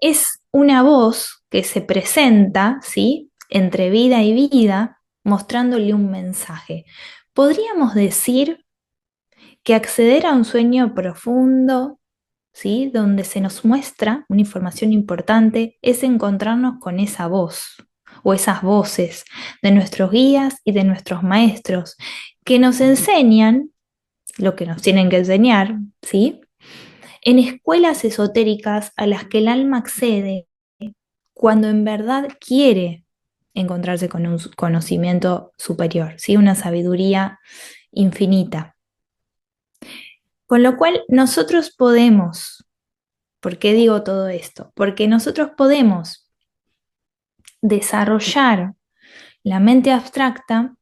es una voz que se presenta, ¿sí? Entre vida y vida, mostrándole un mensaje. Podríamos decir que acceder a un sueño profundo, ¿sí? Donde se nos muestra una información importante, es encontrarnos con esa voz o esas voces de nuestros guías y de nuestros maestros que nos enseñan lo que nos tienen que enseñar, ¿sí? En escuelas esotéricas a las que el alma accede cuando en verdad quiere encontrarse con un conocimiento superior, ¿sí? Una sabiduría infinita. Con lo cual nosotros podemos, ¿por qué digo todo esto? Porque nosotros podemos desarrollar la mente abstracta,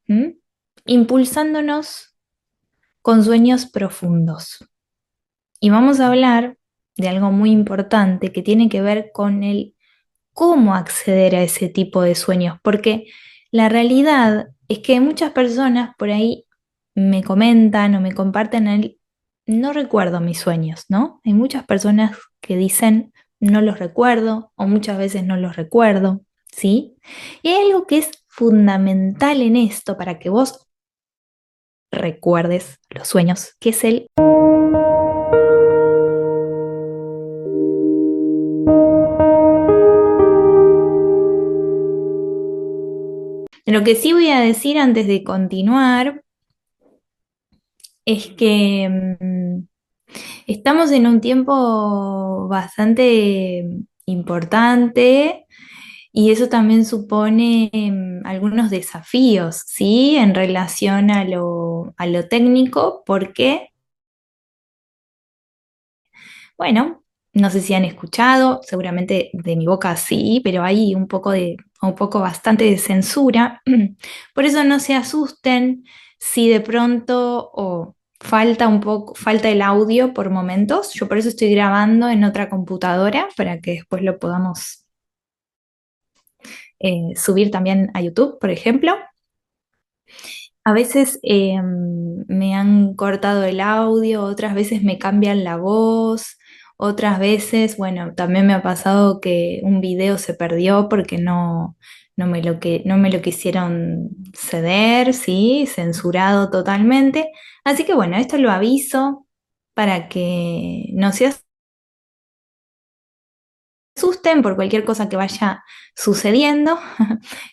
impulsándonos con sueños profundos. Y vamos a hablar de algo muy importante que tiene que ver con el cómo acceder a ese tipo de sueños, porque la realidad es que muchas personas por ahí me comentan o me comparten no recuerdo mis sueños, ¿no? Hay muchas personas que dicen no los recuerdo o muchas veces no los recuerdo, ¿sí? Y hay algo que es fundamental en esto para que vos recuerdes los sueños, que es el... Lo que sí voy a decir antes de continuar es que estamos en un tiempo bastante importante y eso también supone algunos desafíos, ¿sí? En relación a lo técnico, porque, bueno, no sé si han escuchado, seguramente de mi boca sí, pero hay un poco bastante de censura. Por eso no se asusten si de pronto o falta un poco, falta el audio por momentos. Yo por eso estoy grabando en otra computadora para que después lo podamos subir también a YouTube, por ejemplo. A veces me han cortado el audio, otras veces me cambian la voz, otras veces, bueno, también me ha pasado que un video se perdió porque no me lo quisieron ceder, ¿sí? Censurado totalmente. Así que bueno, esto lo aviso para que no se asusten por cualquier cosa que vaya sucediendo.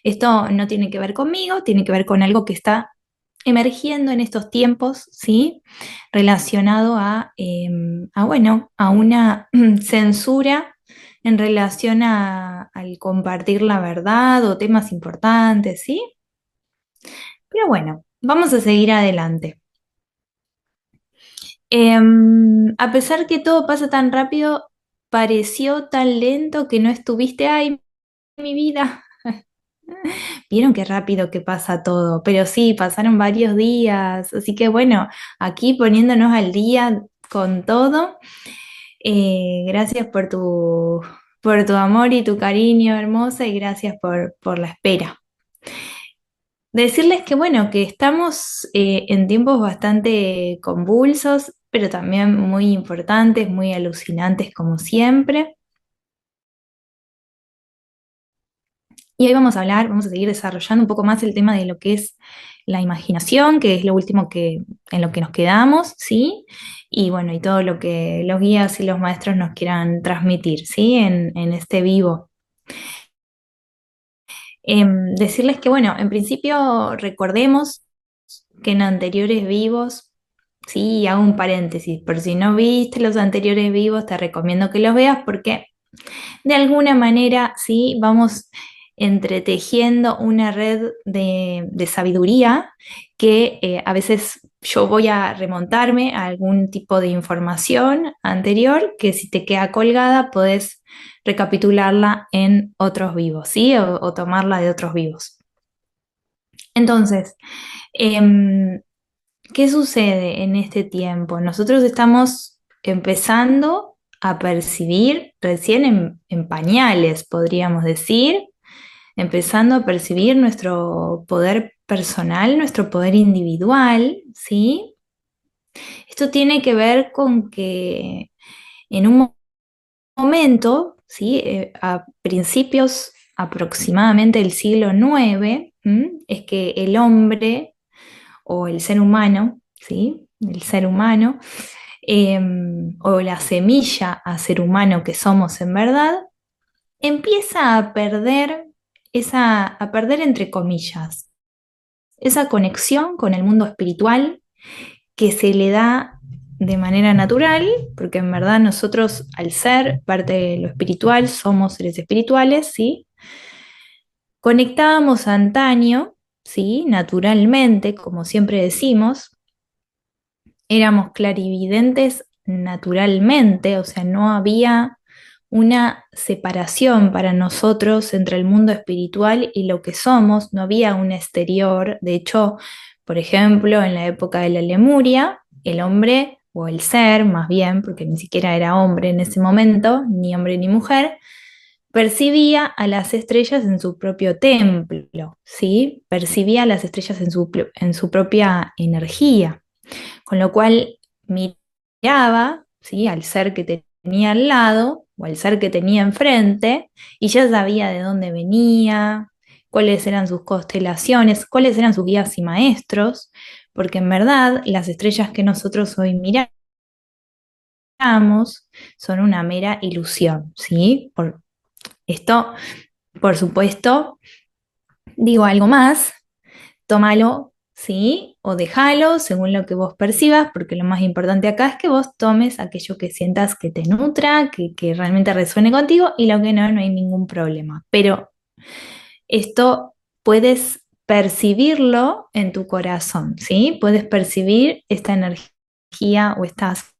Esto no tiene que ver conmigo, tiene que ver con algo que está emergiendo en estos tiempos, ¿sí? Relacionado bueno, a una censura en relación al compartir la verdad o temas importantes, ¿sí? Pero bueno, vamos a seguir adelante. A pesar que todo pasa tan rápido, pareció tan lento que no estuviste, ay, mi vida. Vieron qué rápido que pasa todo, pero sí, pasaron varios días, así que bueno, aquí poniéndonos al día con todo, gracias por tu amor y tu cariño hermosa y gracias por la espera. Decirles que bueno, que estamos en tiempos bastante convulsos, pero también muy importantes, muy alucinantes como siempre. Y hoy vamos a hablar, vamos a seguir desarrollando un poco más el tema de lo que es la imaginación, que es lo último en lo que nos quedamos, ¿sí? Y bueno, y todo lo que los guías y los maestros nos quieran transmitir, ¿sí? En este vivo. Decirles que, bueno, en principio recordemos que en anteriores vivos, sí, hago un paréntesis, por si no viste los anteriores vivos, te recomiendo que los veas porque de alguna manera, sí, vamos entretejiendo una red de sabiduría que a veces yo voy a remontarme a algún tipo de información anterior que si te queda colgada podés recapitularla en otros vivos, ¿sí? O tomarla de otros vivos. Entonces, em, ¿qué sucede en este tiempo? Nosotros estamos empezando a percibir, recién en pañales, podríamos decir, empezando a percibir nuestro poder personal, nuestro poder individual, ¿sí? Esto tiene que ver con que en un momento ¿sí? A principios aproximadamente del siglo IX, es que el hombre o el ser humano, ¿sí? El ser humano, eh, o la semilla a ser humano que somos en verdad, empieza a perder entre comillas, esa conexión con el mundo espiritual que se le da de manera natural, porque en verdad nosotros, al ser parte de lo espiritual, somos seres espirituales, ¿sí? Conectábamos antaño, ¿sí? Naturalmente, como siempre decimos, éramos clarividentes naturalmente, o sea, no había una separación para nosotros entre el mundo espiritual y lo que somos, no había un exterior. De hecho, por ejemplo, en la época de la Lemuria, el hombre, o el ser más bien, porque ni siquiera era hombre en ese momento, ni hombre ni mujer, percibía a las estrellas en su propio templo, ¿sí? Percibía a las estrellas en su propia energía, con lo cual miraba, ¿sí? Al ser que tenía al lado o al ser que tenía enfrente y ya sabía de dónde venía, cuáles eran sus constelaciones, cuáles eran sus guías y maestros, porque en verdad las estrellas que nosotros hoy miramos son una mera ilusión, ¿sí? Por esto, por supuesto, digo algo más, tómalo, ¿sí? O déjalo según lo que vos percibas, porque lo más importante acá es que vos tomes aquello que sientas que te nutra, que realmente resuene contigo, y lo que no, no hay ningún problema. Pero esto puedes percibirlo en tu corazón, ¿sí? Puedes percibir esta energía o estas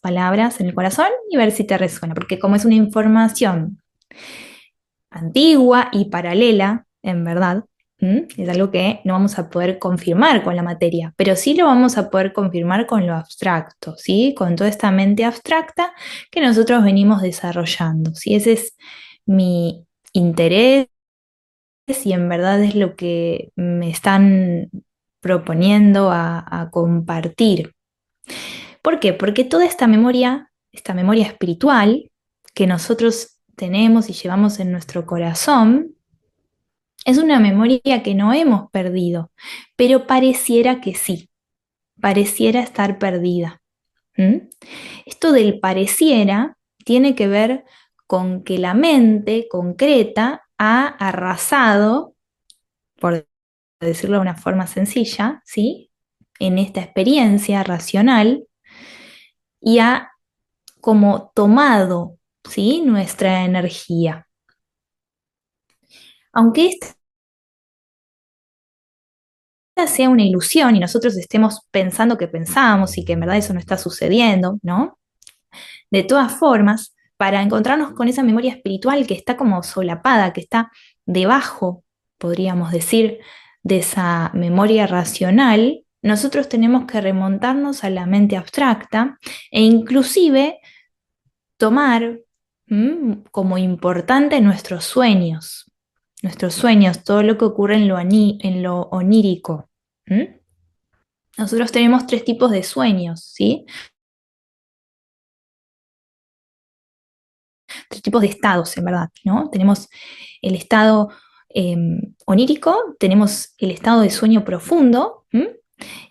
palabras en el corazón y ver si te resuena, porque como es una información antigua y paralela, en verdad. Es algo que no vamos a poder confirmar con la materia, pero sí lo vamos a poder confirmar con lo abstracto, ¿sí? Con toda esta mente abstracta que nosotros venimos desarrollando, ¿sí? Ese es mi interés y en verdad es lo que me están proponiendo a compartir. ¿Por qué? Porque toda esta memoria espiritual que nosotros tenemos y llevamos en nuestro corazón, es una memoria que no hemos perdido, pero pareciera que sí, pareciera estar perdida. ¿Mm? Esto del pareciera tiene que ver con que la mente concreta ha arrasado, por decirlo de una forma sencilla, ¿sí? En esta experiencia racional y ha como tomado, ¿sí? Nuestra energía. Aunque esta sea una ilusión y nosotros estemos pensando que pensamos y que en verdad eso no está sucediendo, ¿no? De todas formas, para encontrarnos con esa memoria espiritual que está como solapada, que está debajo, podríamos decir, de esa memoria racional, nosotros tenemos que remontarnos a la mente abstracta e inclusive tomar como importante nuestros sueños, todo lo que ocurre en lo onírico. ¿Mm? Nosotros tenemos tres tipos de sueños, ¿sí? Tres tipos de estados, en verdad, ¿no? Tenemos el estado eh, onírico, tenemos el estado de sueño profundo,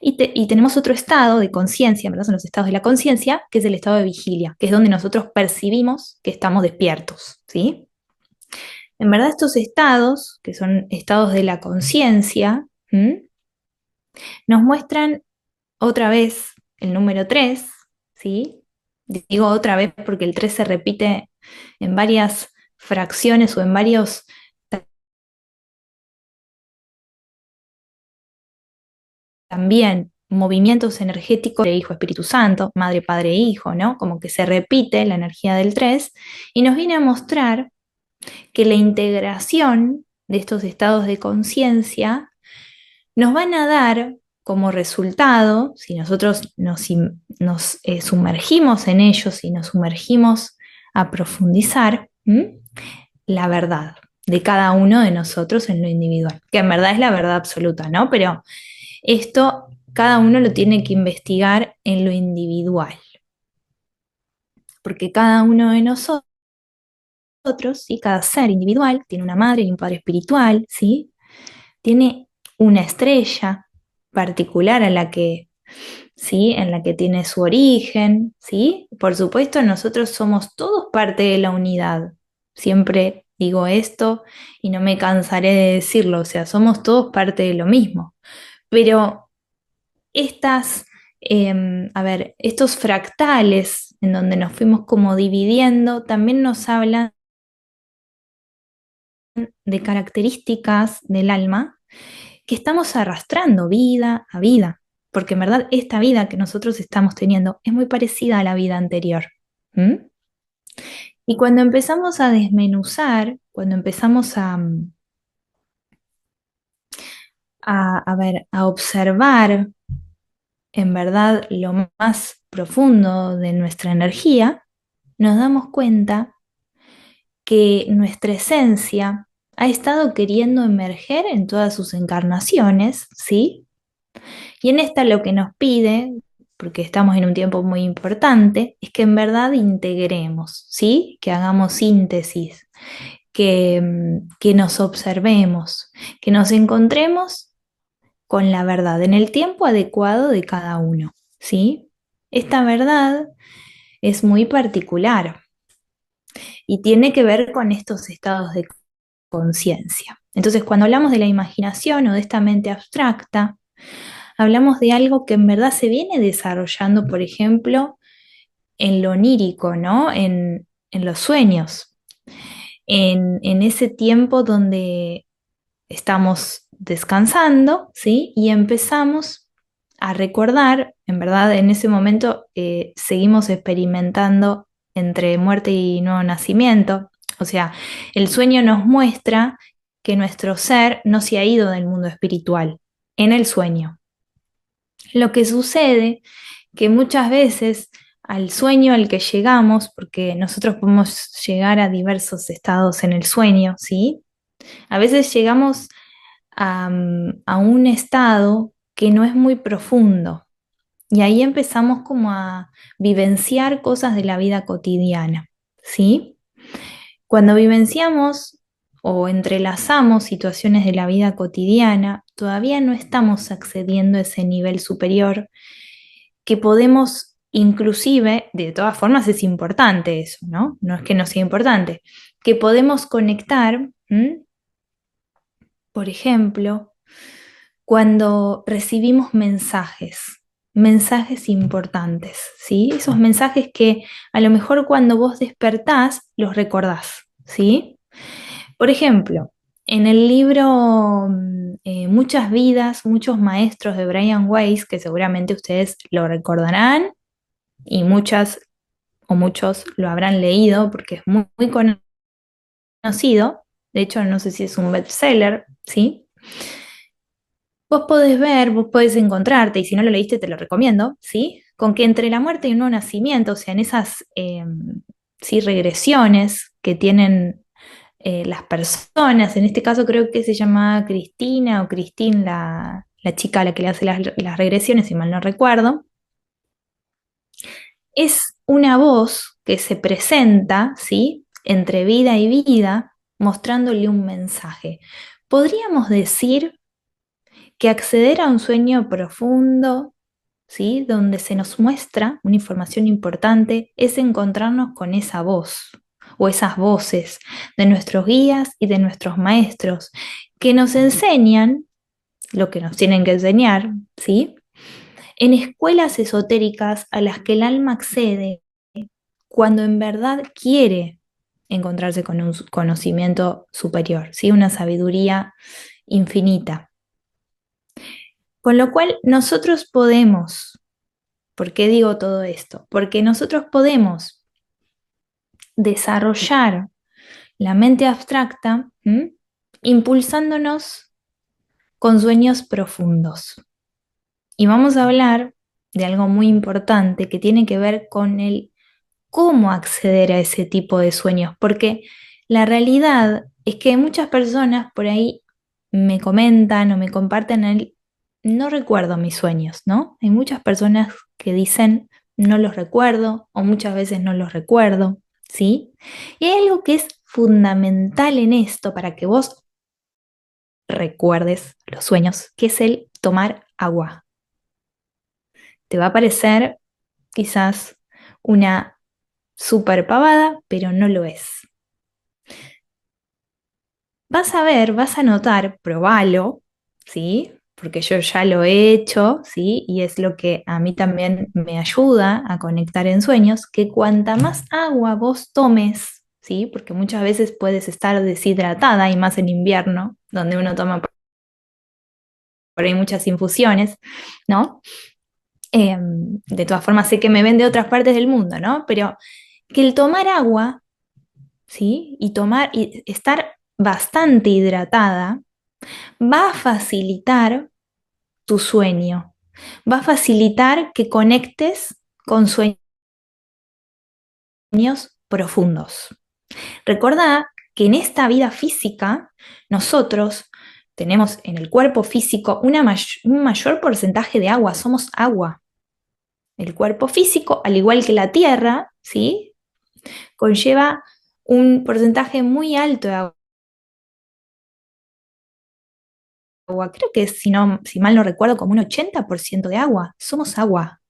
y tenemos otro estado de conciencia, ¿verdad? Son los estados de la conciencia, que es el estado de vigilia, que es donde nosotros percibimos que estamos despiertos, ¿sí? En verdad, estos estados, que son estados de la conciencia, nos muestran otra vez el número 3, ¿sí? Digo otra vez porque el 3 se repite en varias fracciones o en varios también movimientos energéticos de Hijo Espíritu Santo, Madre, Padre, Hijo, ¿no? Como que se repite la energía del 3 y nos viene a mostrar que la integración de estos estados de conciencia nos van a dar como resultado, si nosotros nos sumergimos en ellos y nos sumergimos a profundizar, la verdad de cada uno de nosotros en lo individual, que en verdad es la verdad absoluta, ¿no? Pero esto cada uno lo tiene que investigar en lo individual, porque cada uno de nosotros nosotros, ¿sí? Cada ser individual tiene una madre y un padre espiritual, ¿sí? Tiene una estrella particular a la que, ¿sí? En la que tiene su origen, ¿sí? Por supuesto, nosotros somos todos parte de la unidad. Siempre digo esto y no me cansaré de decirlo, o sea, somos todos parte de lo mismo. Pero estas, a ver, estos fractales en donde nos fuimos como dividiendo, también nos hablan de características del alma que estamos arrastrando vida a vida, porque en verdad esta vida que nosotros estamos teniendo es muy parecida a la vida anterior. ¿Mm? Y cuando empezamos a desmenuzar, cuando empezamos a ver, a observar en verdad lo más profundo de nuestra energía, nos damos cuenta que nuestra esencia ha estado queriendo emerger en todas sus encarnaciones, ¿sí? Y en esta lo que nos pide, porque estamos en un tiempo muy importante, es que en verdad integremos, ¿sí? Que hagamos síntesis, que nos observemos, que nos encontremos con la verdad en el tiempo adecuado de cada uno, ¿sí? Esta verdad es muy particular y tiene que ver con estos estados de conciencia. Entonces, cuando hablamos de la imaginación o de esta mente abstracta, hablamos de algo que en verdad se viene desarrollando, por ejemplo, en lo onírico, ¿no? En los sueños, en ese tiempo donde estamos descansando, ¿sí? Y empezamos a recordar, en verdad, en ese momento seguimos experimentando entre muerte y nuevo nacimiento. O sea, el sueño nos muestra que nuestro ser no se ha ido del mundo espiritual en el sueño. Lo que sucede que muchas veces al sueño al que llegamos, porque nosotros podemos llegar a diversos estados en el sueño, ¿sí? A veces llegamos a un estado que no es muy profundo y ahí empezamos como a vivenciar cosas de la vida cotidiana, ¿sí? Cuando vivenciamos o entrelazamos situaciones de la vida cotidiana, todavía no estamos accediendo a ese nivel superior que podemos inclusive, de todas formas es importante eso, ¿no? No es que no sea importante, que podemos conectar, ¿m? Por ejemplo, cuando recibimos mensajes importantes, ¿sí? Esos mensajes que a lo mejor cuando vos despertás los recordás, ¿sí? Por ejemplo, en el libro Muchas vidas, muchos maestros de Brian Weiss, que seguramente ustedes lo recordarán y muchas o muchos lo habrán leído porque es muy, muy conocido, de hecho no sé si es un bestseller, ¿sí? Vos podés ver, vos podés encontrarte, y si no lo leíste te lo recomiendo, ¿sí? Con que entre la muerte y un nuevo nacimiento, o sea, en esas sí, regresiones que tienen las personas, en este caso creo que se llama Cristina o Christine, la chica a la que le hace las regresiones, si mal no recuerdo, es una voz que se presenta, ¿sí? Entre vida y vida, mostrándole un mensaje. Podríamos decir que acceder a un sueño profundo, ¿sí? Donde se nos muestra una información importante, es encontrarnos con esa voz o esas voces de nuestros guías y de nuestros maestros que nos enseñan lo que nos tienen que enseñar, ¿sí? En escuelas esotéricas a las que el alma accede cuando en verdad quiere encontrarse con un conocimiento superior, ¿sí? Una sabiduría infinita. Con lo cual nosotros podemos, ¿por qué digo todo esto? Porque nosotros podemos desarrollar la mente abstracta, ¿m? Impulsándonos con sueños profundos. Y vamos a hablar de algo muy importante que tiene que ver con el cómo acceder a ese tipo de sueños, porque la realidad es que muchas personas por ahí me comentan o me comparten el, no recuerdo mis sueños, ¿no? Hay muchas personas que dicen, no los recuerdo o muchas veces no los recuerdo, ¿sí? Y hay algo que es fundamental en esto para que vos recuerdes los sueños, que es el tomar agua. Te va a parecer quizás una super pavada, pero no lo es. Vas a ver, vas a notar, probalo, ¿sí? Porque yo ya lo he hecho, ¿sí? Y es lo que a mí también me ayuda a conectar en sueños, que cuanta más agua vos tomes, ¿sí? Porque muchas veces puedes estar deshidratada y más en invierno, donde uno toma por ahí muchas infusiones, ¿no? De todas formas, sé que me ven de otras partes del mundo, ¿no? Pero que el tomar agua, ¿sí? Y estar bastante hidratada va a facilitar tu sueño, va a facilitar que conectes con sueños profundos. Recordá que en esta vida física nosotros tenemos en el cuerpo físico un mayor porcentaje de agua, somos agua. El cuerpo físico, al igual que la Tierra, ¿sí? Conlleva un porcentaje muy alto de agua. Creo que si mal no recuerdo, como un 80% de agua. Somos agua.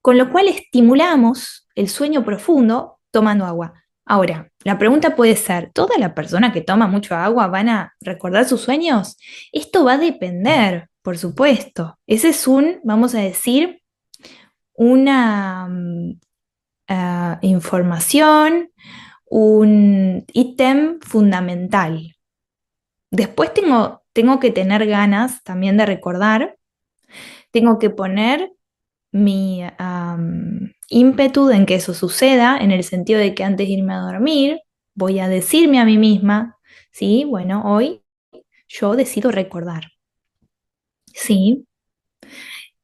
Con lo cual estimulamos el sueño profundo tomando agua. Ahora, la pregunta puede ser, ¿toda la persona que toma mucho agua van a recordar sus sueños? Esto va a depender, por supuesto. Ese es vamos a decir, una información, un ítem fundamental. Después tengo que tener ganas también de recordar, tengo que poner mi ímpetu en que eso suceda, en el sentido de que antes de irme a dormir, voy a decirme a mí misma, sí, bueno, hoy yo decido recordar, sí.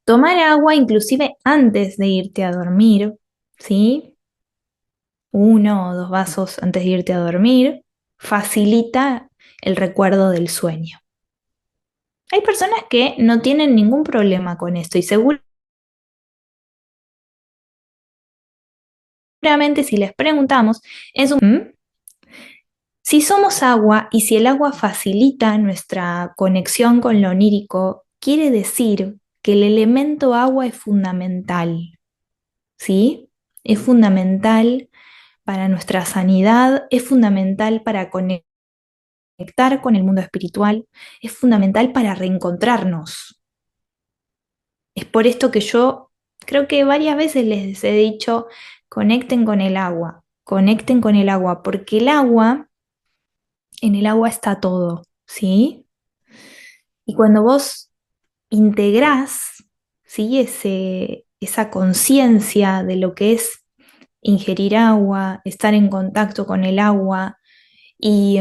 Tomar agua inclusive antes de irte a dormir, sí, 1 o 2 vasos antes de irte a dormir, facilita el recuerdo del sueño. Hay personas que no tienen ningún problema con esto y seguramente si les preguntamos, si somos agua y si el agua facilita nuestra conexión con lo onírico, quiere decir que el elemento agua es fundamental, ¿sí? Es fundamental para nuestra sanidad, es fundamental para conectar con el mundo espiritual, es fundamental para reencontrarnos. Es por esto que yo creo que varias veces les he dicho, conecten con el agua, porque en el agua está todo, ¿sí? Y cuando vos integrás, ¿sí? Esa conciencia de lo que es ingerir agua, estar en contacto con el agua y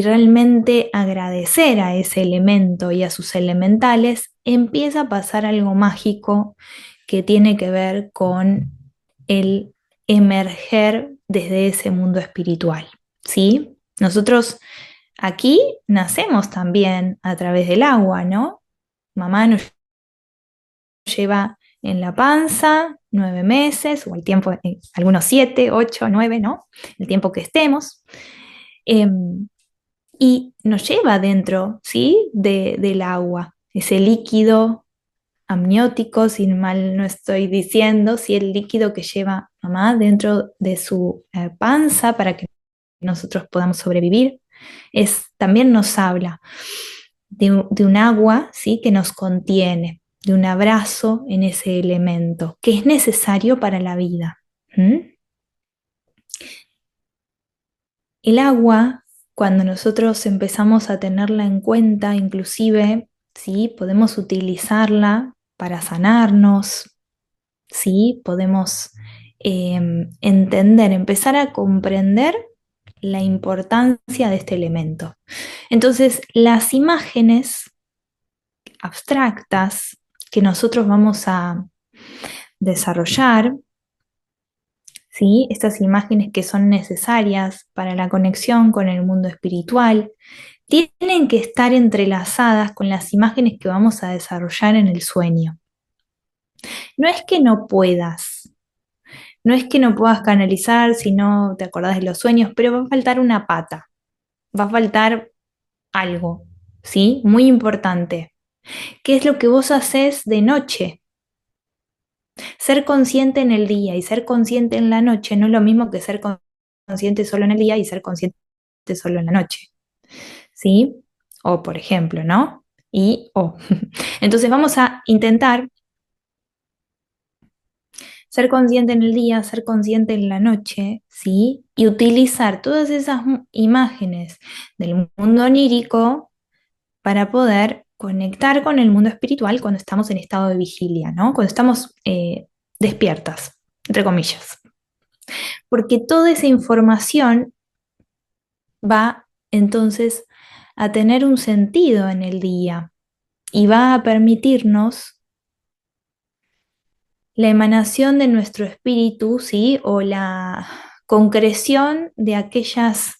realmente agradecer a ese elemento y a sus elementales, empieza a pasar algo mágico que tiene que ver con el emerger desde ese mundo espiritual, ¿sí? Nosotros aquí nacemos también a través del agua, ¿no? Mamá nos lleva en la panza 9 meses, o el tiempo, algunos 7, 8, 9, ¿no? El tiempo que estemos. Y nos lleva dentro, ¿sí? Del agua, ese líquido amniótico, si mal no estoy diciendo, ¿sí? El líquido que lleva mamá dentro de su panza para que nosotros podamos sobrevivir, también nos habla de un agua, ¿sí? Que nos contiene, de un abrazo en ese elemento, que es necesario para la vida. ¿Mm? El agua, cuando nosotros empezamos a tenerla en cuenta, inclusive, ¿sí? Podemos utilizarla para sanarnos, ¿sí? Podemos entender, empezar a comprender la importancia de este elemento. Entonces, las imágenes abstractas que nosotros vamos a desarrollar, ¿sí? Estas imágenes que son necesarias para la conexión con el mundo espiritual, tienen que estar entrelazadas con las imágenes que vamos a desarrollar en el sueño. No es que no puedas, No es que no puedas canalizar si no te acordás de los sueños, pero va a faltar una pata, va a faltar algo, ¿sí? Muy importante. ¿Qué es lo que vos haces de noche? Ser consciente en el día y ser consciente en la noche no es lo mismo que ser consciente solo en el día y ser consciente solo en la noche, ¿sí? O por ejemplo, ¿no? Y o. Entonces vamos a intentar ser consciente en el día, ser consciente en la noche, ¿sí? Y utilizar todas esas imágenes del mundo onírico para poder conectar con el mundo espiritual cuando estamos en estado de vigilia, ¿no? Cuando estamos despiertas, entre comillas. Porque toda esa información va entonces a tener un sentido en el día y va a permitirnos la emanación de nuestro espíritu, ¿sí? O la concreción de aquellos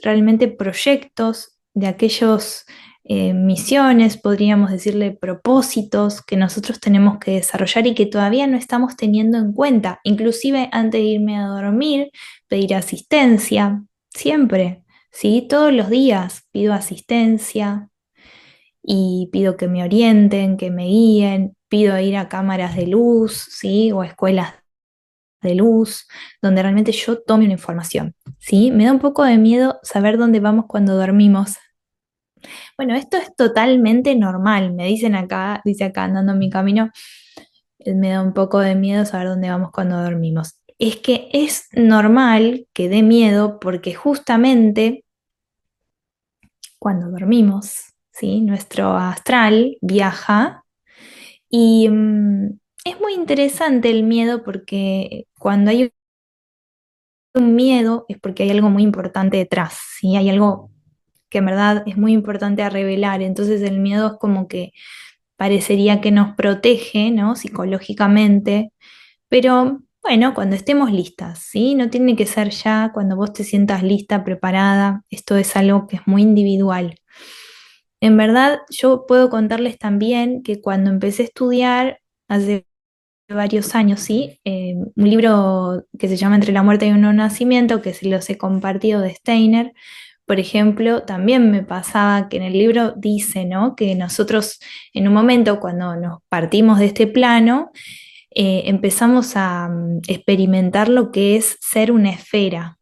realmente proyectos, de aquellos misiones, podríamos decirle propósitos que nosotros tenemos que desarrollar y que todavía no estamos teniendo en cuenta. Inclusive antes de irme a dormir, pedir asistencia, siempre, ¿sí? Todos los días pido asistencia y pido que me orienten, que me guíen, pido ir a cámaras de luz, ¿sí? O a escuelas de luz, donde realmente yo tome una información, ¿sí? Me da un poco de miedo saber dónde vamos cuando dormimos. Bueno, esto es totalmente normal, me dicen acá, dice acá andando en mi camino, me da un poco de miedo saber dónde vamos cuando dormimos. Es que es normal que dé miedo porque justamente cuando dormimos, ¿sí? Nuestro astral viaja y es muy interesante el miedo porque cuando hay un miedo es porque hay algo muy importante detrás, ¿sí? Hay algo que en verdad es muy importante a revelar, entonces el miedo es como que parecería que nos protege, ¿no? Psicológicamente, pero bueno, cuando estemos listas, ¿sí? No tiene que ser ya cuando vos te sientas lista, preparada, esto es algo que es muy individual. En verdad, yo puedo contarles también que cuando empecé a estudiar, hace varios años, ¿sí? Un libro que se llama Entre la muerte y un nuevo nacimiento, que se los he compartido de Steiner, por ejemplo, también me pasaba que en el libro dice, ¿no? Que nosotros en un momento cuando nos partimos de este plano, empezamos a experimentar lo que es ser una esfera,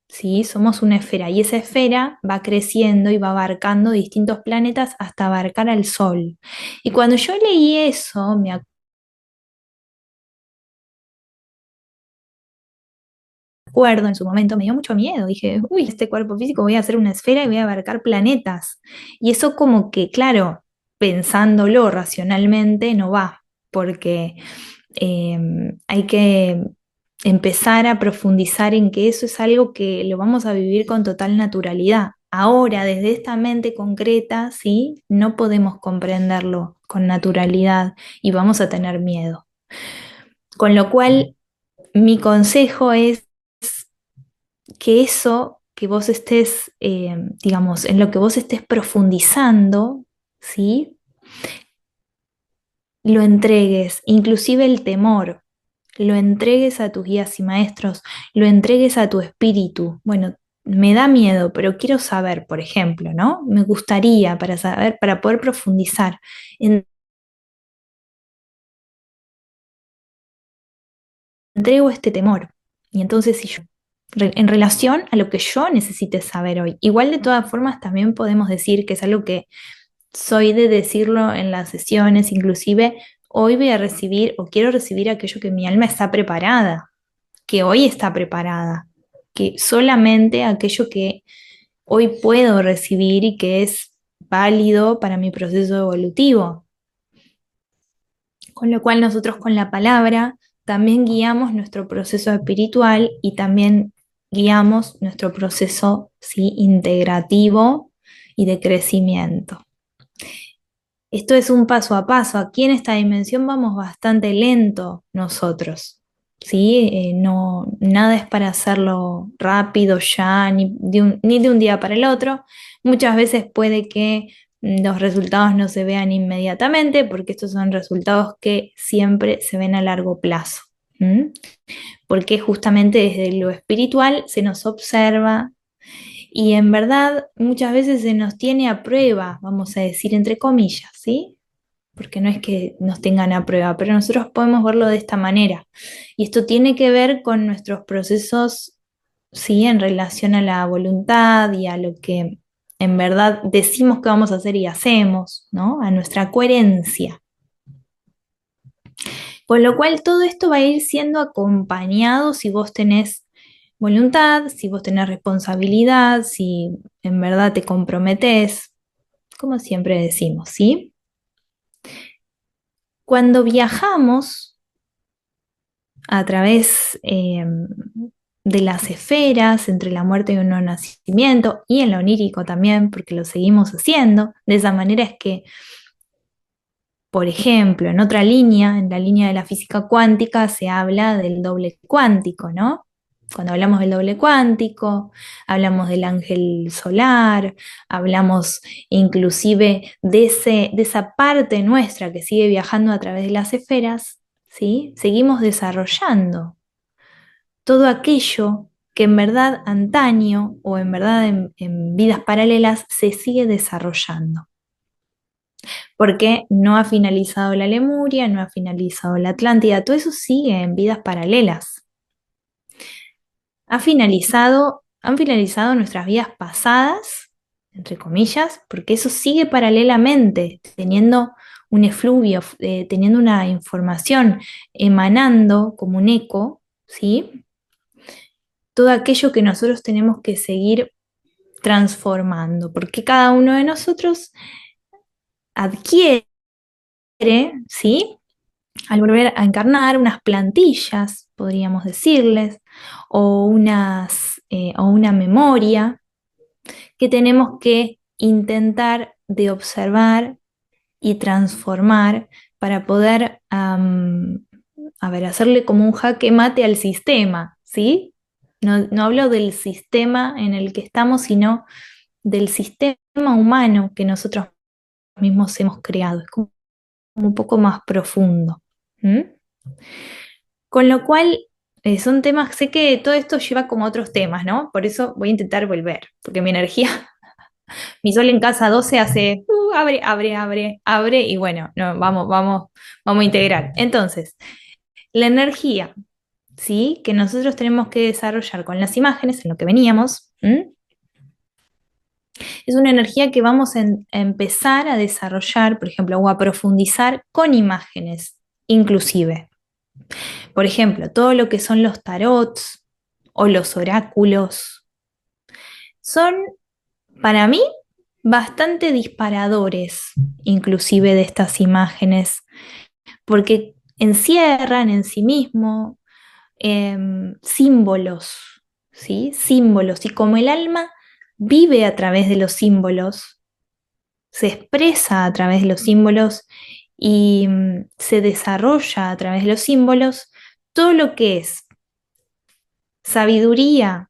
¿sí? Somos una esfera y esa esfera va creciendo y va abarcando distintos planetas hasta abarcar al Sol. Y cuando yo leí eso, me acuerdo en su momento, me dio mucho miedo. Dije, uy, este cuerpo físico voy a hacer una esfera y voy a abarcar planetas. Y eso como que, claro, pensándolo racionalmente no va, porque hay que empezar a profundizar en que eso es algo que lo vamos a vivir con total naturalidad. Ahora, desde esta mente concreta, ¿sí? No podemos comprenderlo con naturalidad y vamos a tener miedo. Con lo cual, mi consejo es que eso que vos estés, digamos, en lo que vos estés profundizando, ¿sí? Lo entregues, inclusive el temor, lo entregues a tus guías y maestros, lo entregues a tu espíritu. Bueno, me da miedo, pero quiero saber, por ejemplo, ¿no? Me gustaría para saber, para poder profundizar. Entrego este temor. Y entonces, si yo, en relación a lo que yo necesite saber hoy, igual de todas formas también podemos decir que es algo que soy de decirlo en las sesiones, inclusive hoy voy a recibir o quiero recibir aquello que mi alma está preparada, que hoy está preparada, que solamente aquello que hoy puedo recibir y que es válido para mi proceso evolutivo. Con lo cual nosotros con la palabra también guiamos nuestro proceso espiritual y también guiamos nuestro proceso, ¿sí? Integrativo y de crecimiento. Esto es un paso a paso. Aquí en esta dimensión vamos bastante lento nosotros, ¿sí? No, nada es para hacerlo rápido ya, ni de un día para el otro. Muchas veces puede que los resultados no se vean inmediatamente, porque estos son resultados que siempre se ven a largo plazo. ¿Mm? Porque justamente desde lo espiritual se nos observa y en verdad muchas veces se nos tiene a prueba, vamos a decir entre comillas, ¿sí? Porque no es que nos tengan a prueba, pero nosotros podemos verlo de esta manera. Y esto tiene que ver con nuestros procesos, ¿sí? En relación a la voluntad y a lo que en verdad decimos que vamos a hacer y hacemos, ¿no? A nuestra coherencia. Con lo cual todo esto va a ir siendo acompañado si vos tenés voluntad, si vos tenés responsabilidad, si en verdad te comprometés, como siempre decimos, ¿sí? Cuando viajamos a través de las esferas, entre la muerte y un nuevo nacimiento, y en lo onírico también, porque lo seguimos haciendo, de esa manera es que, por ejemplo, en otra línea, en la línea de la física cuántica, se habla del doble cuántico, ¿no? Cuando hablamos del doble cuántico, hablamos del ángel solar, hablamos inclusive de esa parte nuestra que sigue viajando a través de las esferas, ¿sí? Seguimos desarrollando todo aquello que en verdad antaño o en verdad en vidas paralelas se sigue desarrollando porque no ha finalizado la Lemuria, no ha finalizado la Atlántida, todo eso sigue en vidas paralelas. Han finalizado nuestras vidas pasadas, entre comillas, porque eso sigue paralelamente, teniendo un efluvio, teniendo una información emanando como un eco, ¿sí? Todo aquello que nosotros tenemos que seguir transformando, porque cada uno de nosotros adquiere, ¿sí? Al volver a encarnar unas plantillas, podríamos decirles, o una memoria que tenemos que intentar de observar y transformar para poder, hacerle como un jaque mate al sistema, ¿sí? No hablo del sistema en el que estamos, sino del sistema humano que nosotros mismos hemos creado. Es como un poco más profundo. ¿Mm? Con lo cual, son temas, sé que todo esto lleva como a otros temas, ¿no? Por eso voy a intentar volver, porque mi energía, mi sol en casa 12 hace, abre, abre, abre, abre, y bueno, no, vamos a integrar. Entonces, la energía, ¿sí? Que nosotros tenemos que desarrollar con las imágenes, en lo que veníamos, ¿m? Es una energía que vamos a empezar a desarrollar, por ejemplo, o a profundizar con imágenes, inclusive. Por ejemplo, todo lo que son los tarots o los oráculos son, para mí, bastante disparadores, inclusive de estas imágenes, porque encierran en sí mismo símbolos, ¿sí? Símbolos. Y como el alma vive a través de los símbolos, se expresa a través de los símbolos y se desarrolla a través de los símbolos, todo lo que es sabiduría,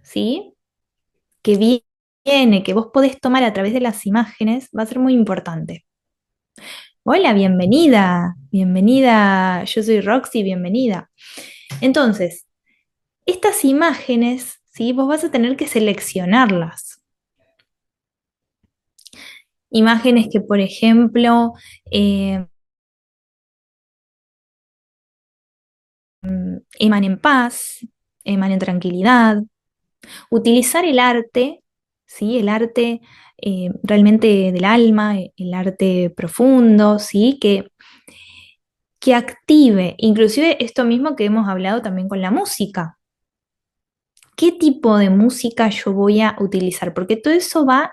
¿sí? Que viene, que vos podés tomar a través de las imágenes, va a ser muy importante. Hola, bienvenida, bienvenida, yo soy Roxy, bienvenida. Entonces, estas imágenes, ¿sí? Vos vas a tener que seleccionarlas. Imágenes que, por ejemplo, eh, emanen paz, emanen tranquilidad, utilizar el arte, ¿sí? El arte realmente del alma, el arte profundo, ¿sí? Que active, inclusive esto mismo que hemos hablado también con la música. ¿Qué tipo de música yo voy a utilizar? Porque todo eso va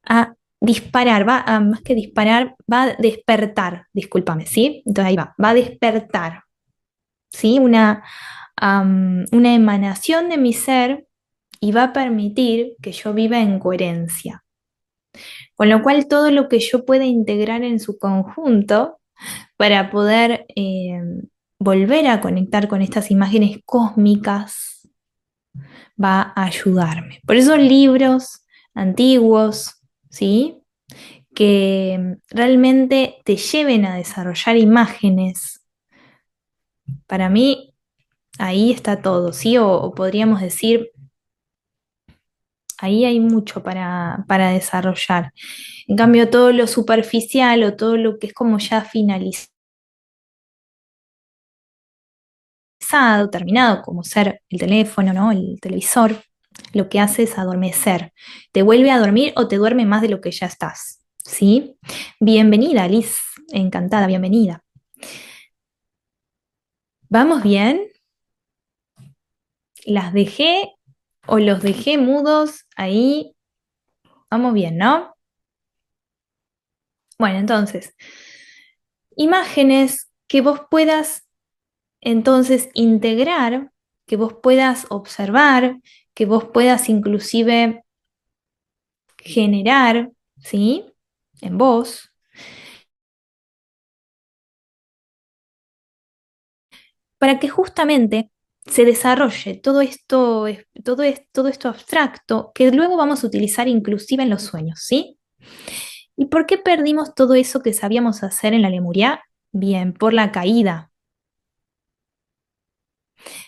a disparar, más que disparar, va a despertar, discúlpame, ¿sí? Entonces ahí va a despertar, ¿sí? Una emanación de mi ser y va a permitir que yo viva en coherencia. Con lo cual todo lo que yo pueda integrar en su conjunto para poder volver a conectar con estas imágenes cósmicas va a ayudarme. Por eso libros antiguos, ¿sí? Que realmente te lleven a desarrollar imágenes. Para mí, ahí está todo, ¿sí? O podríamos decir, ahí hay mucho para desarrollar. En cambio, todo lo superficial o todo lo que es como ya finalizado, terminado, como ser el teléfono, ¿no? El televisor, lo que hace es adormecer. Te vuelve a dormir o te duerme más de lo que ya estás, ¿sí? Bienvenida, Liz. Encantada, bienvenida. ¿Vamos bien? ¿Las dejé o los dejé mudos ahí? Vamos bien, ¿no? Bueno, entonces, imágenes que vos puedas entonces integrar, que vos puedas observar, que vos puedas inclusive generar, ¿sí? En vos, para que justamente se desarrolle todo esto abstracto que luego vamos a utilizar inclusive en los sueños, ¿sí? ¿Y por qué perdimos todo eso que sabíamos hacer en la Lemuria? Bien, por la caída.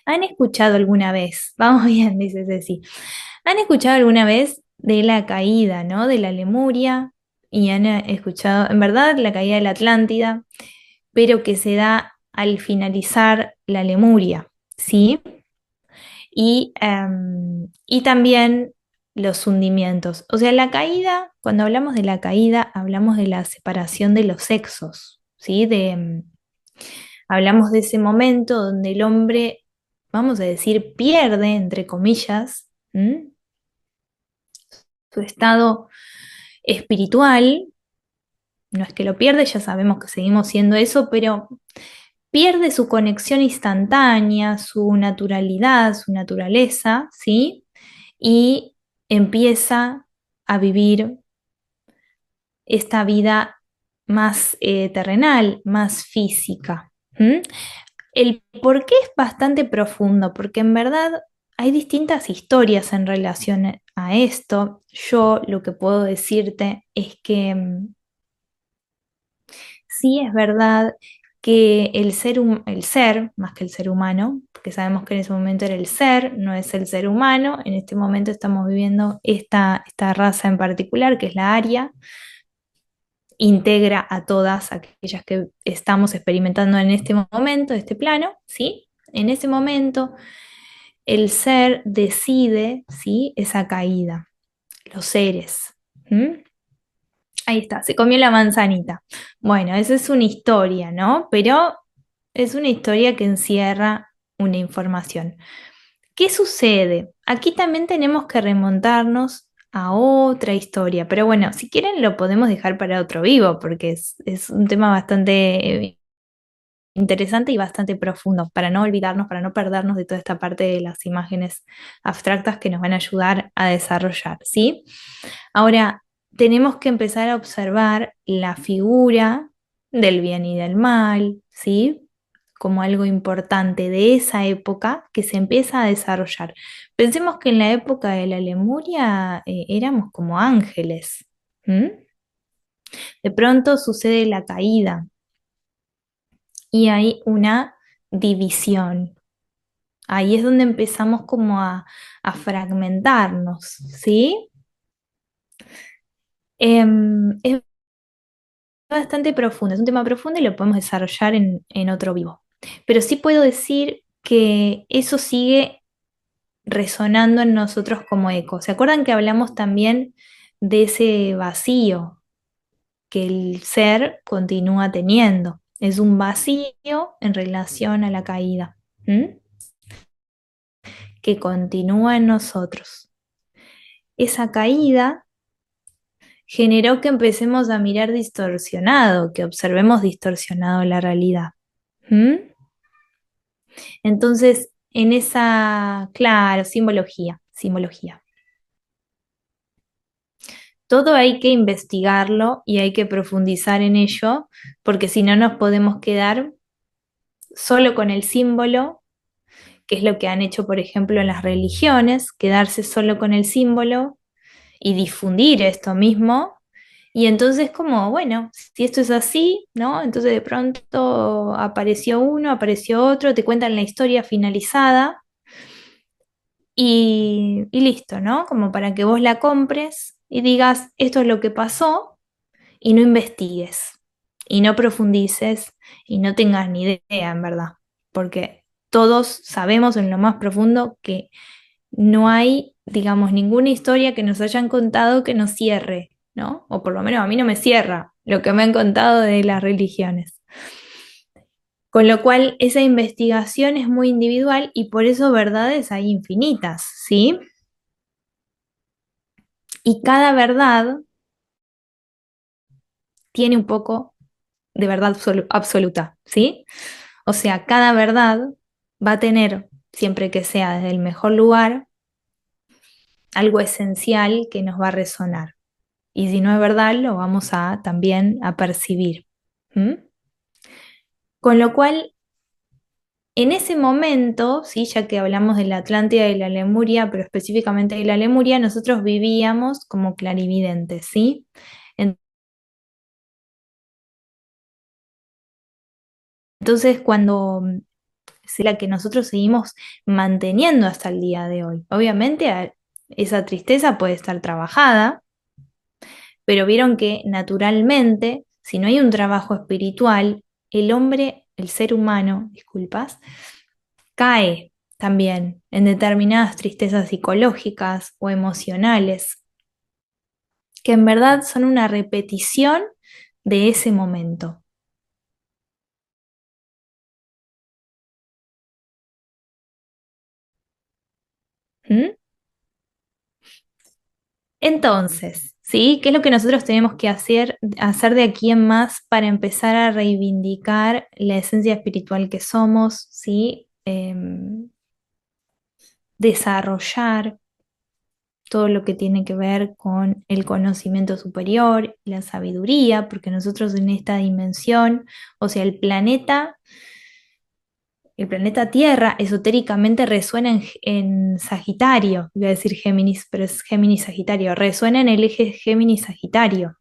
¿Han escuchado alguna vez? Vamos bien, dice Ceci. ¿Han escuchado alguna vez de la caída, ¿no? De la Lemuria y han escuchado, en verdad, la caída de la Atlántida, pero que se da al finalizar la Lemuria, ¿sí? Y también los hundimientos. O sea, la caída, cuando hablamos de la caída, hablamos de la separación de los sexos, ¿sí? Hablamos de ese momento donde el hombre, vamos a decir, pierde, entre comillas, su estado espiritual. No es que lo pierde, ya sabemos que seguimos siendo eso, pero pierde su conexión instantánea, su naturalidad, su naturaleza, ¿sí? Y empieza a vivir esta vida más terrenal, más física. ¿Mm? El por qué es bastante profundo, porque en verdad hay distintas historias en relación a esto. Yo lo que puedo decirte es que sí es verdad que el ser, más que el ser humano, porque sabemos que en ese momento era el ser, no es el ser humano, en este momento estamos viviendo esta raza en particular, que es la Aria, integra a todas aquellas que estamos experimentando en este momento, este plano, ¿sí? En ese momento, el ser decide, ¿sí? Esa caída, los seres. ¿Mm? Ahí está, se comió la manzanita. Bueno, esa es una historia, ¿no? Pero es una historia que encierra una información. ¿Qué sucede? Aquí también tenemos que remontarnos a otra historia, pero bueno, si quieren lo podemos dejar para otro vivo, porque es un tema bastante interesante y bastante profundo, para no olvidarnos, para no perdernos de toda esta parte de las imágenes abstractas que nos van a ayudar a desarrollar, ¿sí? Ahora, tenemos que empezar a observar la figura del bien y del mal, ¿sí? Como algo importante de esa época que se empieza a desarrollar. Pensemos que en la época de la Lemuria éramos como ángeles. ¿M? De pronto sucede la caída y hay una división. Ahí es donde empezamos como a fragmentarnos, ¿sí? Es bastante profundo, es un tema profundo y lo podemos desarrollar en otro vivo. Pero sí puedo decir que eso sigue resonando en nosotros como eco. ¿Se acuerdan que hablamos también de ese vacío que el ser continúa teniendo? Es un vacío en relación a la caída, ¿m? Que continúa en nosotros. Esa caída generó que empecemos a mirar distorsionado, que observemos distorsionado la realidad. ¿M? Entonces, en esa, claro, simbología, simbología. Todo hay que investigarlo y hay que profundizar en ello, porque si no nos podemos quedar solo con el símbolo, que es lo que han hecho, por ejemplo, en las religiones, quedarse solo con el símbolo y difundir esto mismo. Y entonces como, bueno, si esto es así, ¿no? Entonces de pronto apareció uno, apareció otro, te cuentan la historia finalizada y listo, ¿no? Como para que vos la compres y digas, esto es lo que pasó y no investigues y no profundices y no tengas ni idea, en verdad, porque todos sabemos en lo más profundo que no hay, digamos, ninguna historia que nos hayan contado que nos cierre, ¿no? O por lo menos a mí no me cierra lo que me han contado de las religiones. Con lo cual, esa investigación es muy individual y por eso verdades hay infinitas, ¿sí? Y cada verdad tiene un poco de verdad absoluta, ¿sí? O sea, cada verdad va a tener, siempre que sea desde el mejor lugar, algo esencial que nos va a resonar. Y si no es verdad, lo vamos a también a percibir. ¿Mm? Con lo cual, en ese momento, ¿sí? Ya que hablamos de la Atlántida y la Lemuria, pero específicamente de la Lemuria, nosotros vivíamos como clarividentes, ¿sí? Entonces, cuando es la que nosotros seguimos manteniendo hasta el día de hoy. Obviamente, esa tristeza puede estar trabajada, pero vieron que naturalmente, si no hay un trabajo espiritual, el hombre, el ser humano, disculpas, cae también en determinadas tristezas psicológicas o emocionales, que en verdad son una repetición de ese momento. ¿Mm? Entonces, ¿sí? ¿Qué es lo que nosotros tenemos que hacer de aquí en más para empezar a reivindicar la esencia espiritual que somos, ¿sí? Desarrollar todo lo que tiene que ver con el conocimiento superior, la sabiduría, porque nosotros en esta dimensión, o sea, el planeta Tierra esotéricamente resuena en Sagitario, iba a decir Géminis, pero es Géminis-Sagitario, resuena en el eje Géminis-Sagitario,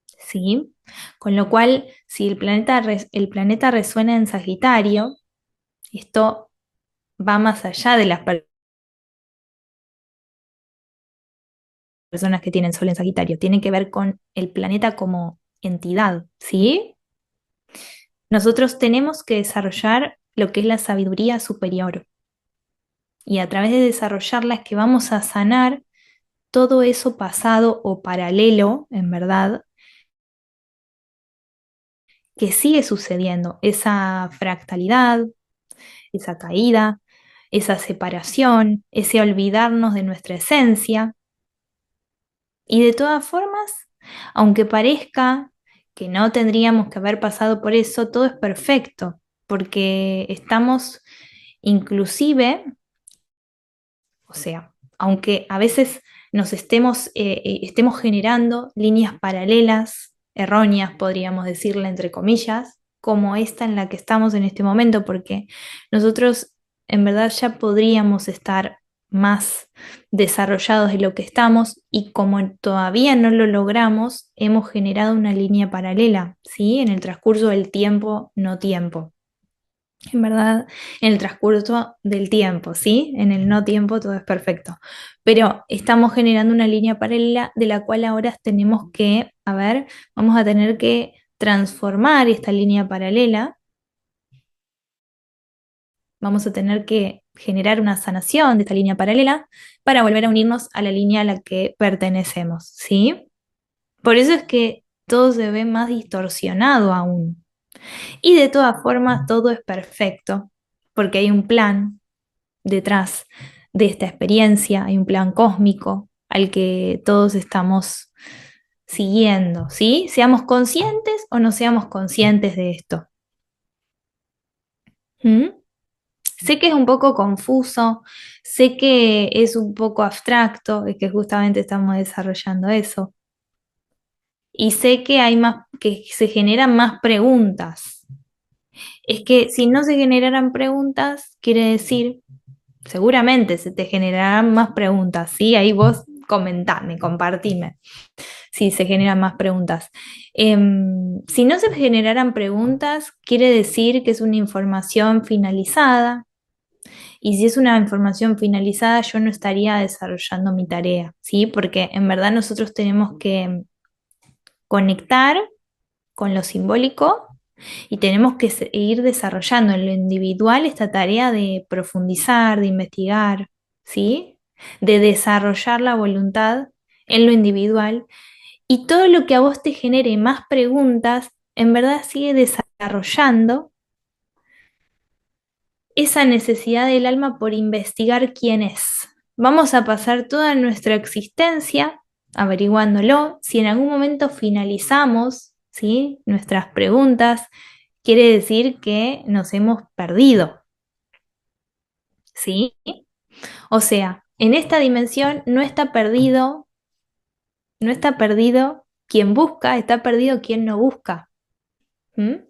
¿sí? Con lo cual, si el planeta resuena en Sagitario, esto va más allá de las personas que tienen Sol en Sagitario, tiene que ver con el planeta como entidad, ¿sí? Nosotros tenemos que desarrollar lo que es la sabiduría superior y a través de desarrollarla es que vamos a sanar todo eso pasado o paralelo, en verdad, que sigue sucediendo, esa fractalidad, esa caída, esa separación, ese olvidarnos de nuestra esencia. Y de todas formas, aunque parezca que no tendríamos que haber pasado por eso, todo es perfecto, porque estamos inclusive, o sea, aunque a veces estemos generando líneas paralelas, erróneas, podríamos decirle entre comillas, como esta en la que estamos en este momento, porque nosotros en verdad ya podríamos estar más desarrollados de lo que estamos y como todavía no lo logramos, hemos generado una línea paralela, ¿sí? En el transcurso del tiempo, no tiempo. En verdad, en el transcurso del tiempo, ¿sí? En el no tiempo todo es perfecto. Pero estamos generando una línea paralela de la cual ahora tenemos que, a ver, vamos a tener que transformar esta línea paralela, vamos a tener que generar una sanación de esta línea paralela para volver a unirnos a la línea a la que pertenecemos, ¿sí? Por eso es que todo se ve más distorsionado aún. Y de todas formas, todo es perfecto, porque hay un plan detrás de esta experiencia, hay un plan cósmico al que todos estamos siguiendo, ¿sí? Seamos conscientes o no seamos conscientes de esto. ¿Mm? Sé que es un poco confuso, sé que es un poco abstracto, es que justamente estamos desarrollando eso. Y sé que que se generan más preguntas. Es que si no se generaran preguntas, quiere decir seguramente se te generarán más preguntas, ¿sí? Ahí vos comentame, compartime si se generan más preguntas. Si no se generaran preguntas, quiere decir que es una información finalizada. Y si es una información finalizada, yo no estaría desarrollando mi tarea, ¿sí? Porque en verdad nosotros tenemos que conectar con lo simbólico y tenemos que ir desarrollando en lo individual esta tarea de profundizar, de investigar, ¿sí? De desarrollar la voluntad en lo individual y todo lo que a vos te genere más preguntas, en verdad sigue desarrollando esa necesidad del alma por investigar quién es. Vamos a pasar toda nuestra existencia averiguándolo. Si en algún momento finalizamos, ¿sí?, nuestras preguntas, quiere decir que nos hemos perdido, ¿sí? O sea, en esta dimensión no está perdido quien busca, está perdido quien no busca. ¿M?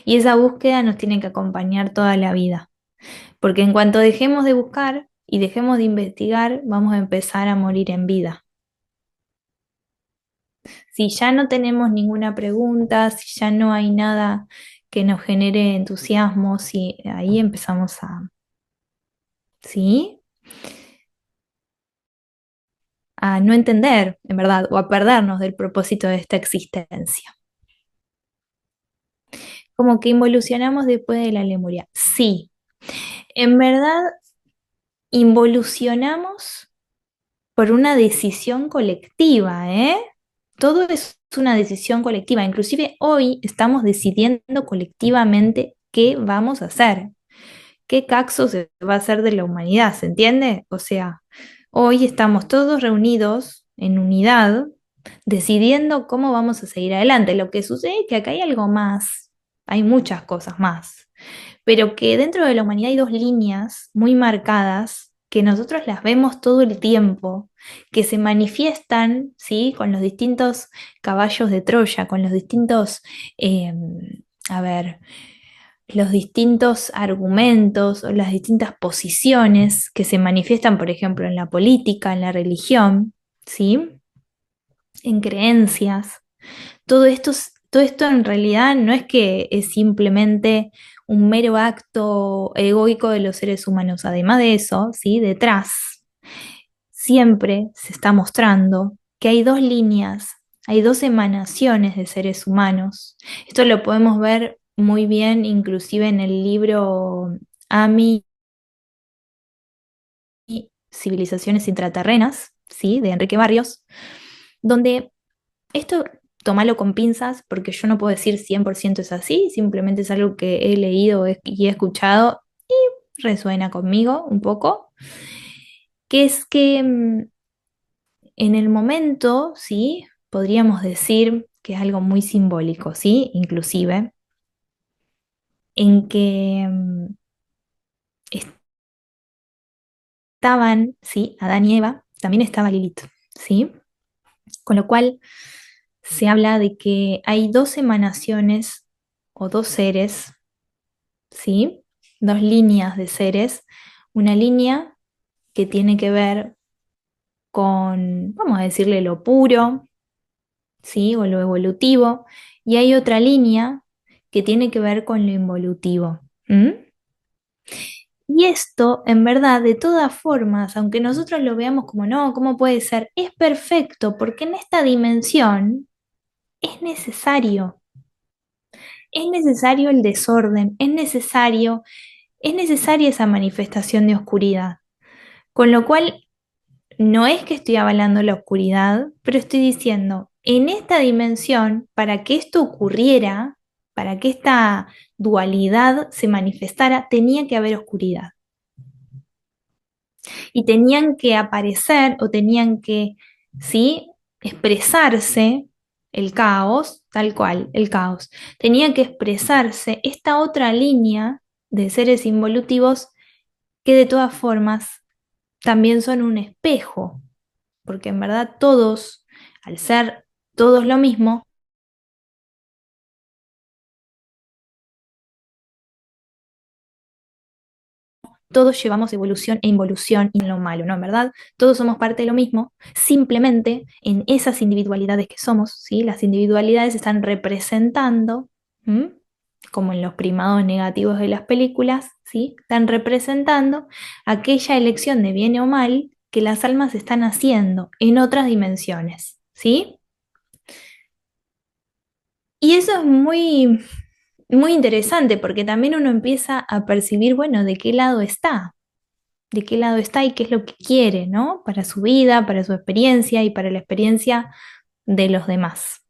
Y esa búsqueda nos tiene que acompañar toda la vida. Porque en cuanto dejemos de buscar y dejemos de investigar, vamos a empezar a morir en vida. Si ya no tenemos ninguna pregunta, si ya no hay nada que nos genere entusiasmo, si ahí empezamos ¿sí?, a no entender, en verdad, o a perdernos del propósito de esta existencia. Como que involucionamos después de la Lemuria. Sí, en verdad involucionamos por una decisión colectiva, ¿eh? Todo es una decisión colectiva. Inclusive hoy estamos decidiendo colectivamente qué vamos a hacer, qué caxo se va a hacer de la humanidad, ¿se entiende? O sea, hoy estamos todos reunidos en unidad, decidiendo cómo vamos a seguir adelante. Lo que sucede es que acá hay algo más, hay muchas cosas más, pero que dentro de la humanidad hay dos líneas muy marcadas que nosotros las vemos todo el tiempo, que se manifiestan, ¿sí?, con los distintos caballos de Troya, con los distintos, eh, a ver, los distintos argumentos o las distintas posiciones que se manifiestan, por ejemplo, en la política, en la religión, ¿sí?, en creencias. Todo esto en realidad no es que es simplemente un mero acto egoico de los seres humanos. Además de eso, ¿sí?, detrás siempre se está mostrando que hay dos líneas, hay dos emanaciones de seres humanos. Esto lo podemos ver muy bien inclusive en el libro Ami, Civilizaciones Intraterrenas, ¿sí?, de Enrique Barrios, donde esto tomalo con pinzas porque yo no puedo decir 100% es así, simplemente es algo que he leído y he escuchado y resuena conmigo un poco, que es que en el momento, ¿sí?, podríamos decir que es algo muy simbólico, ¿sí?, inclusive, en que estaban, ¿sí?, Adán y Eva, también estaba Lilith, ¿sí? Con lo cual se habla de que hay dos emanaciones o dos seres, ¿sí? Dos líneas de seres. Una línea que tiene que ver con, vamos a decirle, lo puro, ¿sí?, o lo evolutivo. Y hay otra línea que tiene que ver con lo involutivo. ¿M? Y esto, en verdad, de todas formas, aunque nosotros lo veamos como no, ¿cómo puede ser? Es perfecto, porque en esta dimensión es necesario. Es necesario el desorden, es necesaria esa manifestación de oscuridad. Con lo cual, no es que estoy avalando la oscuridad, pero estoy diciendo, en esta dimensión, para que esto ocurriera, para que esta dualidad se manifestara, tenía que haber oscuridad. Y tenían que aparecer o tenían que, ¿sí?, expresarse el caos, tal cual, el caos. Tenía que expresarse esta otra línea de seres involutivos que de todas formas también son un espejo, porque en verdad todos, al ser todos lo mismo, todos llevamos evolución e involución y en lo malo, ¿no? En verdad, todos somos parte de lo mismo, simplemente en esas individualidades que somos, ¿sí? Las individualidades están representando, ¿m? Como en los primados negativos de las películas, ¿sí? Están representando aquella elección de bien o mal que las almas están haciendo en otras dimensiones, ¿sí? Y eso es muy interesante porque también uno empieza a percibir, bueno, de qué lado está y qué es lo que quiere, ¿no? Para su vida, para su experiencia y para la experiencia de los demás.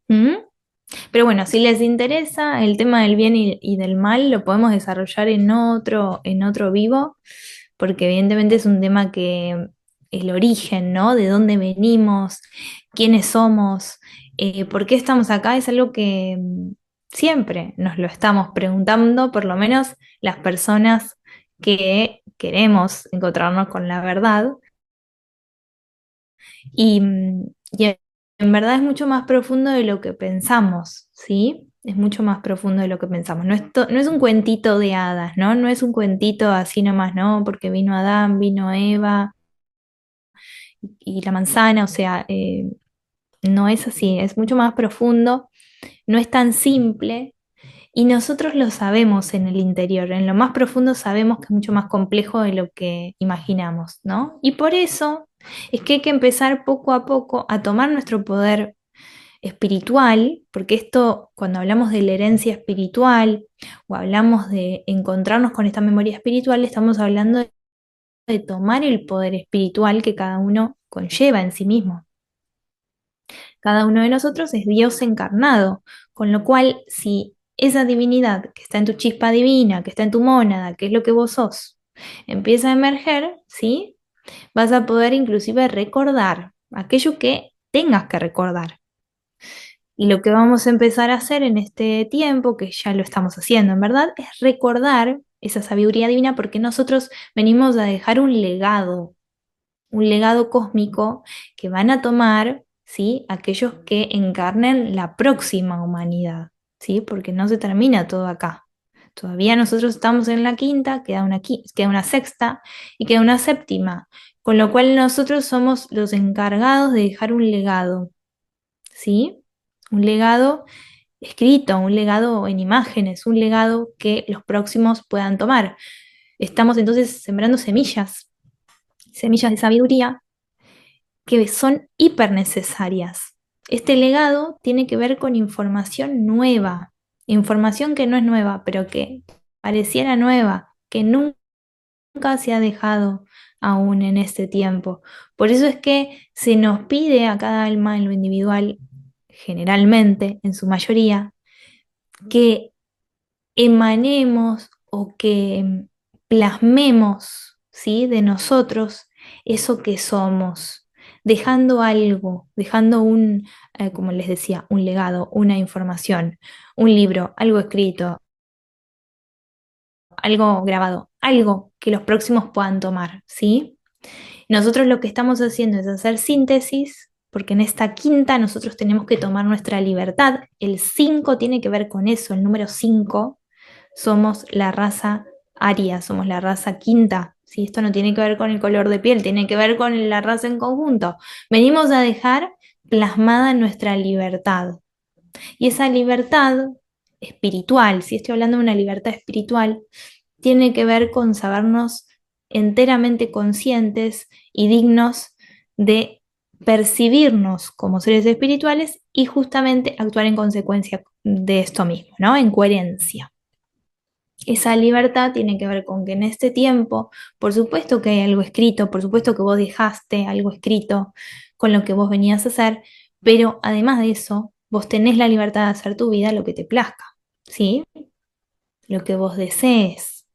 ¿Mm? Pero bueno, si les interesa el tema del bien y del mal, lo podemos desarrollar en otro vivo, porque evidentemente es un tema que el origen, ¿no? De dónde venimos, quiénes somos, por qué estamos acá, es algo que siempre nos lo estamos preguntando, por lo menos las personas que queremos encontrarnos con la verdad. Y en verdad es mucho más profundo de lo que pensamos, ¿sí? Es mucho más profundo de lo que pensamos. No es un cuentito de hadas, ¿no? No es un cuentito así nomás, ¿no? Porque vino Adán, vino Eva y la manzana, o sea, no es así, es mucho más profundo, no es tan simple y nosotros lo sabemos en el interior, en lo más profundo sabemos que es mucho más complejo de lo que imaginamos, ¿no? Y por eso es que hay que empezar poco a poco a tomar nuestro poder espiritual, porque esto, cuando hablamos de la herencia espiritual o hablamos de encontrarnos con esta memoria espiritual, estamos hablando de tomar el poder espiritual que cada uno conlleva en sí mismo. Cada uno de nosotros es Dios encarnado, con lo cual si esa divinidad que está en tu chispa divina, que está en tu mónada, que es lo que vos sos, empieza a emerger, ¿sí? Vas a poder inclusive recordar aquello que tengas que recordar. Y lo que vamos a empezar a hacer en este tiempo, que ya lo estamos haciendo, en verdad, es recordar esa sabiduría divina porque nosotros venimos a dejar un legado cósmico que van a tomar, ¿sí? Aquellos que encarnen la próxima humanidad, ¿sí? Porque no se termina todo acá. Todavía nosotros estamos en la quinta, queda una sexta y queda una séptima, con lo cual nosotros somos los encargados de dejar un legado, ¿sí? Un legado escrito, un legado en imágenes, un legado que los próximos puedan tomar. Estamos entonces sembrando semillas, semillas de sabiduría que son hiper necesarias. Este legado tiene que ver con información nueva, información que no es nueva, pero que pareciera nueva, que nunca se ha dejado aún en este tiempo. Por eso es que se nos pide a cada alma en lo individual, generalmente, en su mayoría, que emanemos o que plasmemos, ¿sí? De nosotros eso que somos, dejando algo, dejando como les decía, un legado, una información, un libro, algo escrito, algo grabado, algo que los próximos puedan tomar, ¿sí? Nosotros lo que estamos haciendo es hacer síntesis, porque en esta quinta nosotros tenemos que tomar nuestra libertad. El 5 tiene que ver con eso, el número 5 somos la raza aria, somos la raza quinta. ¿Sí? Esto no tiene que ver con el color de piel, tiene que ver con la raza en conjunto. Venimos a dejar plasmada nuestra libertad. Y esa libertad espiritual, si estoy hablando de una libertad espiritual, tiene que ver con sabernos enteramente conscientes y dignos de percibirnos como seres espirituales y justamente actuar en consecuencia de esto mismo, ¿no? En coherencia. Esa libertad tiene que ver con que en este tiempo, por supuesto que hay algo escrito, por supuesto que vos dejaste algo escrito con lo que vos venías a hacer, pero además de eso, vos tenés la libertad de hacer tu vida lo que te plazca, ¿sí? Lo que vos desees.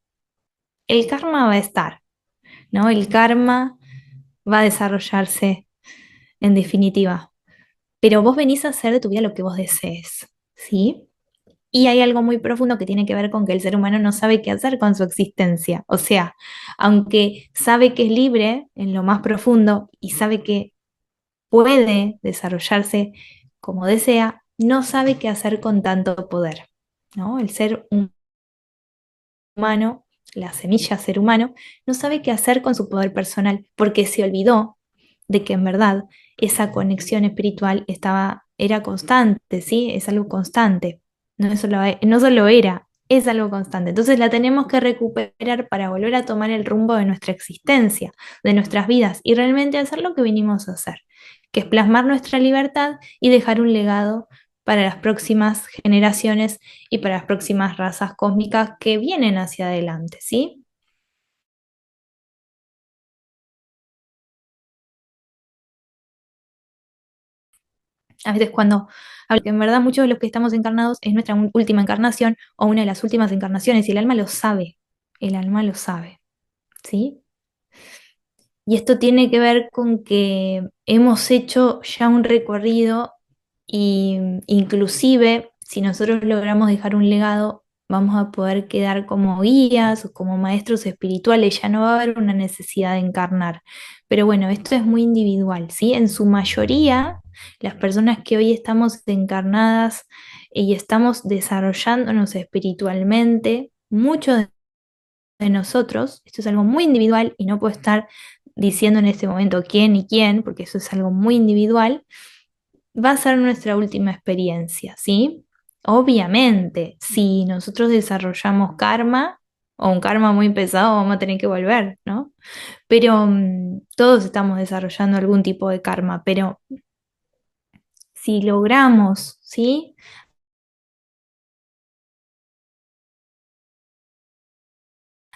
El karma va a estar, ¿no? El karma va a desarrollarse en definitiva, pero vos venís a hacer de tu vida lo que vos desees, ¿sí? Y hay algo muy profundo que tiene que ver con que el ser humano no sabe qué hacer con su existencia. O sea, aunque sabe que es libre en lo más profundo y sabe que puede desarrollarse como desea, no sabe qué hacer con tanto poder, ¿no? El ser humano la semilla ser humano, no sabe qué hacer con su poder personal, porque se olvidó de que en verdad esa conexión espiritual era constante, ¿sí? Es algo constante, no solo era, es algo constante. Entonces la tenemos que recuperar para volver a tomar el rumbo de nuestra existencia, de nuestras vidas, y realmente hacer lo que vinimos a hacer, que es plasmar nuestra libertad y dejar un legado para las próximas generaciones y para las próximas razas cósmicas que vienen hacia adelante, ¿sí? A veces cuando hablo que en verdad muchos de los que estamos encarnados es nuestra última encarnación o una de las últimas encarnaciones y el alma lo sabe, ¿sí? Y esto tiene que ver con que hemos hecho ya un recorrido y inclusive si nosotros logramos dejar un legado, vamos a poder quedar como guías o como maestros espirituales, ya no va a haber una necesidad de encarnar. Pero bueno, esto es muy individual, ¿sí? En su mayoría, las personas que hoy estamos encarnadas y estamos desarrollándonos espiritualmente, muchos de nosotros, esto es algo muy individual y no puedo estar diciendo en este momento quién y quién, porque eso es algo muy individual, va a ser nuestra última experiencia, ¿sí? Obviamente, si nosotros desarrollamos karma o un karma muy pesado, vamos a tener que volver, ¿no? Pero todos estamos desarrollando algún tipo de karma, pero si logramos, ¿sí?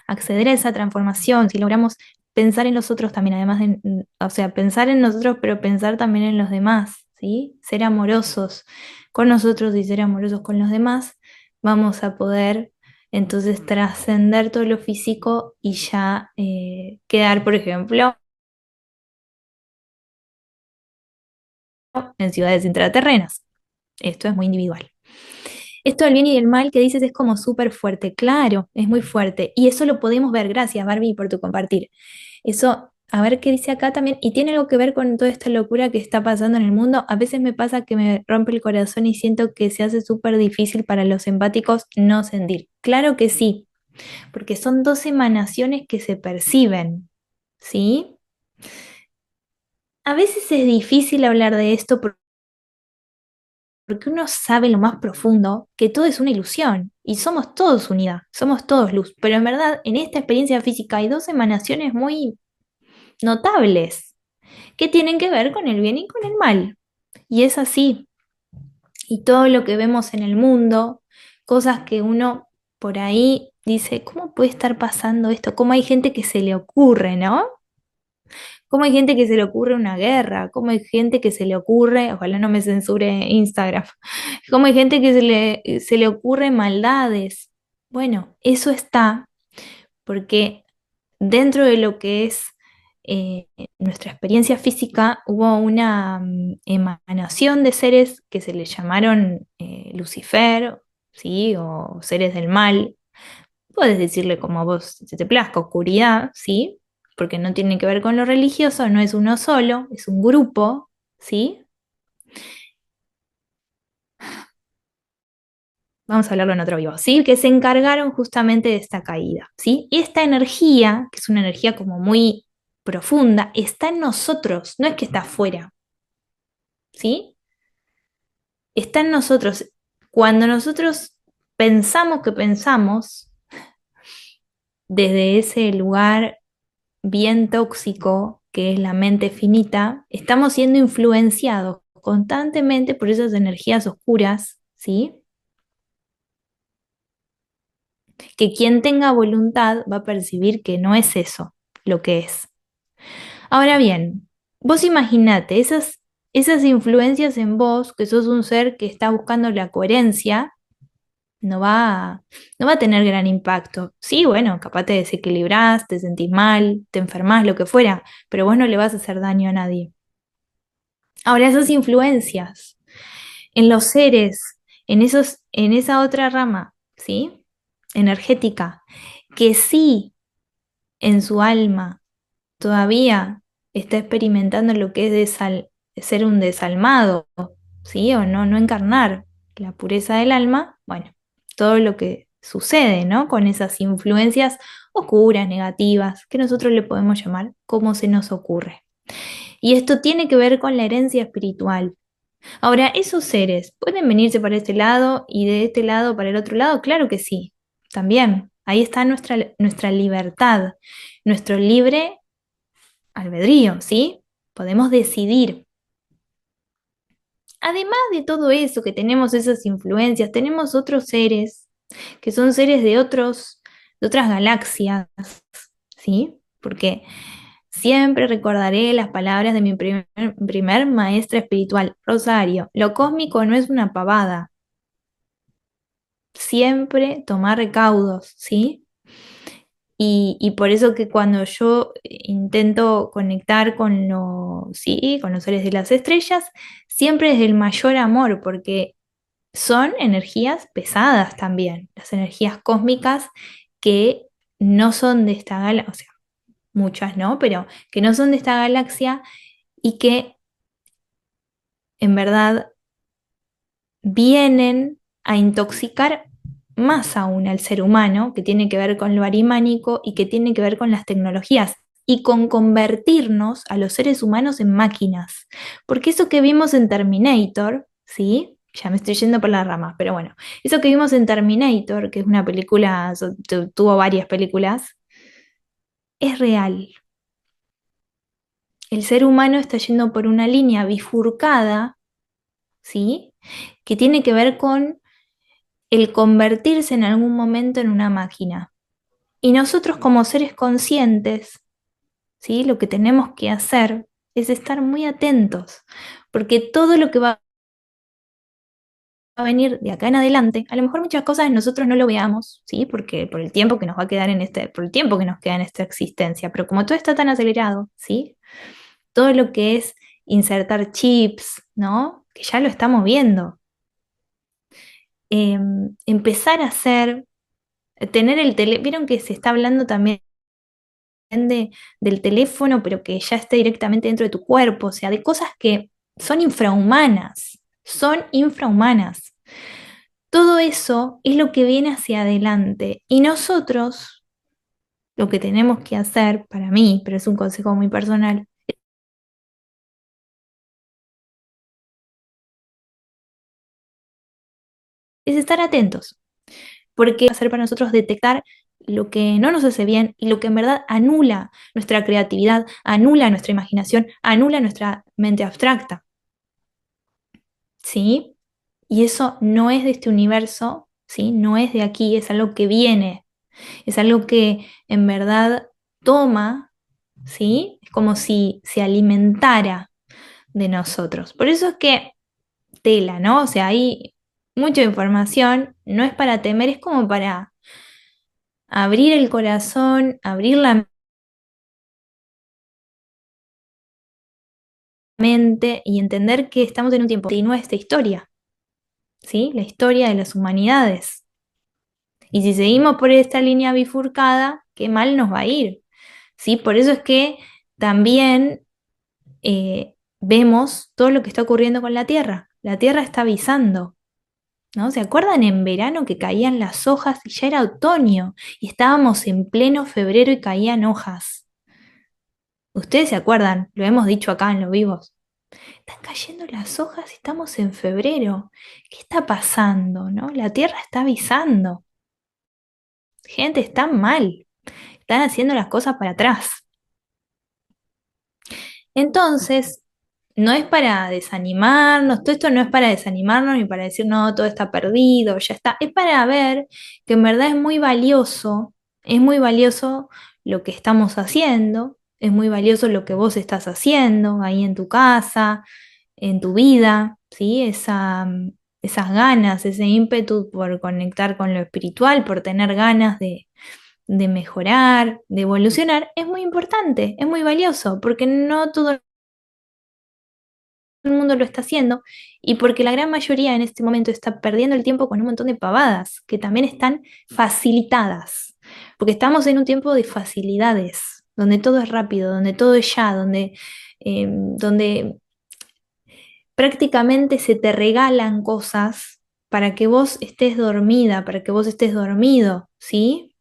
Acceder a esa transformación, si logramos pensar en los otros también, además de, o sea, pensar en nosotros, pero pensar también en los demás, ¿sí? Ser amorosos con nosotros y ser amorosos con los demás, vamos a poder entonces trascender todo lo físico y ya quedar, por ejemplo, en ciudades intraterrenas. Esto es muy individual. Esto del bien y del mal que dices es como súper fuerte, claro, es muy fuerte. Y eso lo podemos ver. Gracias, Barbie, por tu compartir. Eso, a ver qué dice acá también, y tiene algo que ver con toda esta locura que está pasando en el mundo. A veces me pasa que me rompe el corazón y siento que se hace súper difícil para los empáticos no sentir. Claro que sí, porque son dos emanaciones que se perciben, ¿sí? A veces es difícil hablar de esto porque uno sabe lo más profundo que todo es una ilusión y somos todos unidad, somos todos luz, pero en verdad en esta experiencia física hay dos emanaciones muy notables que tienen que ver con el bien y con el mal. Y es así. Y todo lo que vemos en el mundo, cosas que uno por ahí dice, ¿cómo puede estar pasando esto? ¿Cómo hay gente que se le ocurre, ¿no? ¿Cómo hay gente que se le ocurre una guerra? ¿Cómo hay gente que se le ocurre, ojalá no me censure Instagram, cómo hay gente que se le ocurre maldades? Bueno, eso está porque dentro de lo que es eh, nuestra experiencia física, hubo una emanación de seres que se les llamaron Lucifer, ¿sí? O seres del mal. Puedes decirle como a vos se te plazca, oscuridad, ¿sí? Porque no tiene que ver con lo religioso, no es uno solo, es un grupo, ¿sí? Vamos a hablarlo en otro vivo, ¿sí? Que se encargaron justamente de esta caída, ¿sí? Y esta energía, que es una energía como muy profunda, está en nosotros, no es que está afuera, ¿sí? Está en nosotros. Cuando nosotros pensamos que pensamos desde ese lugar bien tóxico que es la mente finita, estamos siendo influenciados constantemente por esas energías oscuras, ¿sí? Que quien tenga voluntad va a percibir que no es eso lo que es. Ahora bien, vos imaginate esas influencias en vos, que sos un ser que está buscando la coherencia, no va, no va a tener gran impacto. Sí, bueno, capaz te desequilibrás, te sentís mal, te enfermás, lo que fuera, pero vos no le vas a hacer daño a nadie. Ahora, esas influencias en los seres, en esa otra rama, ¿sí? Energética, que sí en su alma todavía está experimentando lo que es ser un desalmado, ¿sí? O no encarnar la pureza del alma, bueno, todo lo que sucede, ¿no? Con esas influencias oscuras, negativas, que nosotros le podemos llamar como se nos ocurre. Y esto tiene que ver con la herencia espiritual. Ahora, ¿esos seres pueden venirse para este lado y de este lado para el otro lado? Claro que sí, también. Ahí está nuestra libertad, nuestro libre albedrío, ¿sí? Podemos decidir. Además de todo eso, que tenemos esas influencias, tenemos otros seres que son seres de otras galaxias, ¿sí? Porque siempre recordaré las palabras de mi primer maestra espiritual, Rosario. Lo cósmico no es una pavada. Siempre tomar recaudos, ¿sí? Y por eso que cuando yo intento conectar con sí, con los seres de las estrellas, siempre es del mayor amor, porque son energías pesadas también, las energías cósmicas que no son de esta galaxia, o sea, muchas no, pero que no son de esta galaxia y que en verdad vienen a intoxicar más aún al ser humano, que tiene que ver con lo arimánico y que tiene que ver con las tecnologías y con convertirnos a los seres humanos en máquinas. Porque eso que vimos en Terminator, ¿sí? Ya me estoy yendo por las ramas, pero bueno, eso que vimos en Terminator, que es una película, tuvo varias películas, es real. El ser humano está yendo por una línea bifurcada, ¿sí? Que tiene que ver con el convertirse en algún momento en una máquina. Y nosotros como seres conscientes, ¿sí? Lo que tenemos que hacer es estar muy atentos, porque todo lo que va a venir de acá en adelante, a lo mejor muchas cosas nosotros no lo veamos, ¿sí? Porque por el tiempo que nos va a quedar por el tiempo que nos queda en esta existencia, pero como todo está tan acelerado, ¿sí? Todo lo que es insertar chips, ¿no? Que ya lo estamos viendo. Empezar a hacer, tener vieron que se está hablando también del teléfono, pero que ya esté directamente dentro de tu cuerpo, o sea, de cosas que son infrahumanas. Todo eso es lo que viene hacia adelante y nosotros lo que tenemos que hacer, para mí, pero es un consejo muy personal, es estar atentos, porque va a ser para nosotros detectar lo que no nos hace bien y lo que en verdad anula nuestra creatividad, anula nuestra imaginación, anula nuestra mente abstracta, ¿sí? Y eso no es de este universo, ¿sí? No es de aquí, es algo que viene, es algo que en verdad toma, ¿sí? Es como si se alimentara de nosotros. Por eso es que tela, ¿no? O sea, hay mucha información, no es para temer, es como para abrir el corazón, abrir la mente y entender que estamos en un tiempo y nuestra historia, ¿sí? La historia de las humanidades. Y si seguimos por esta línea bifurcada, qué mal nos va a ir, ¿sí? Por eso es que también vemos todo lo que está ocurriendo con la Tierra. La Tierra está avisando, ¿no? ¿Se acuerdan en verano que caían las hojas y ya era otoño y estábamos en pleno febrero y caían hojas? Ustedes se acuerdan, lo hemos dicho acá en Los Vivos. Están cayendo las hojas y estamos en febrero. ¿Qué está pasando, no? La Tierra está avisando. Gente, están mal. Están haciendo las cosas para atrás. Entonces, no es para desanimarnos, todo esto no es para desanimarnos ni para decir, no, todo está perdido, ya está. Es para ver que en verdad es muy valioso lo que estamos haciendo, es muy valioso lo que vos estás haciendo ahí en tu casa, en tu vida, ¿sí? Esas ganas, ese ímpetu por conectar con lo espiritual, por tener ganas de mejorar, de evolucionar, es muy importante, es muy valioso, porque no todo el mundo lo está haciendo y porque la gran mayoría en este momento está perdiendo el tiempo con un montón de pavadas que también están facilitadas, porque estamos en un tiempo de facilidades, donde todo es rápido, donde todo es ya, donde prácticamente se te regalan cosas, para que vos estés dormida, para que vos estés dormido, ¿sí?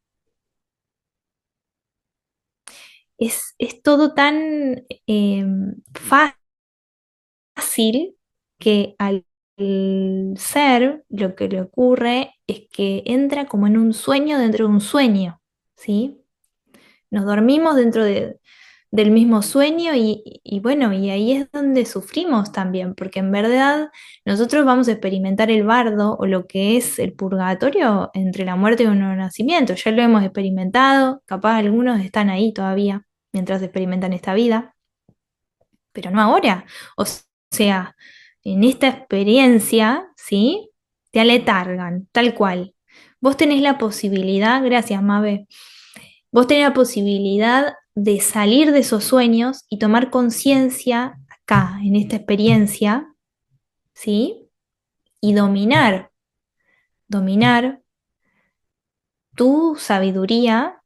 Es todo tan fácil que al ser lo que le ocurre es que entra como en un sueño dentro de un sueño, ¿sí? Nos dormimos del mismo sueño y bueno, y ahí es donde sufrimos también, porque en verdad nosotros vamos a experimentar el bardo o lo que es el purgatorio entre la muerte y un nuevo nacimiento. Ya lo hemos experimentado, capaz algunos están ahí todavía mientras experimentan esta vida, pero no ahora. O sea, en esta experiencia, ¿sí? Te aletargan, tal cual. Vos tenés la posibilidad, gracias, Mabe, vos tenés la posibilidad de salir de esos sueños y tomar conciencia acá, en esta experiencia, ¿sí? Y dominar tu sabiduría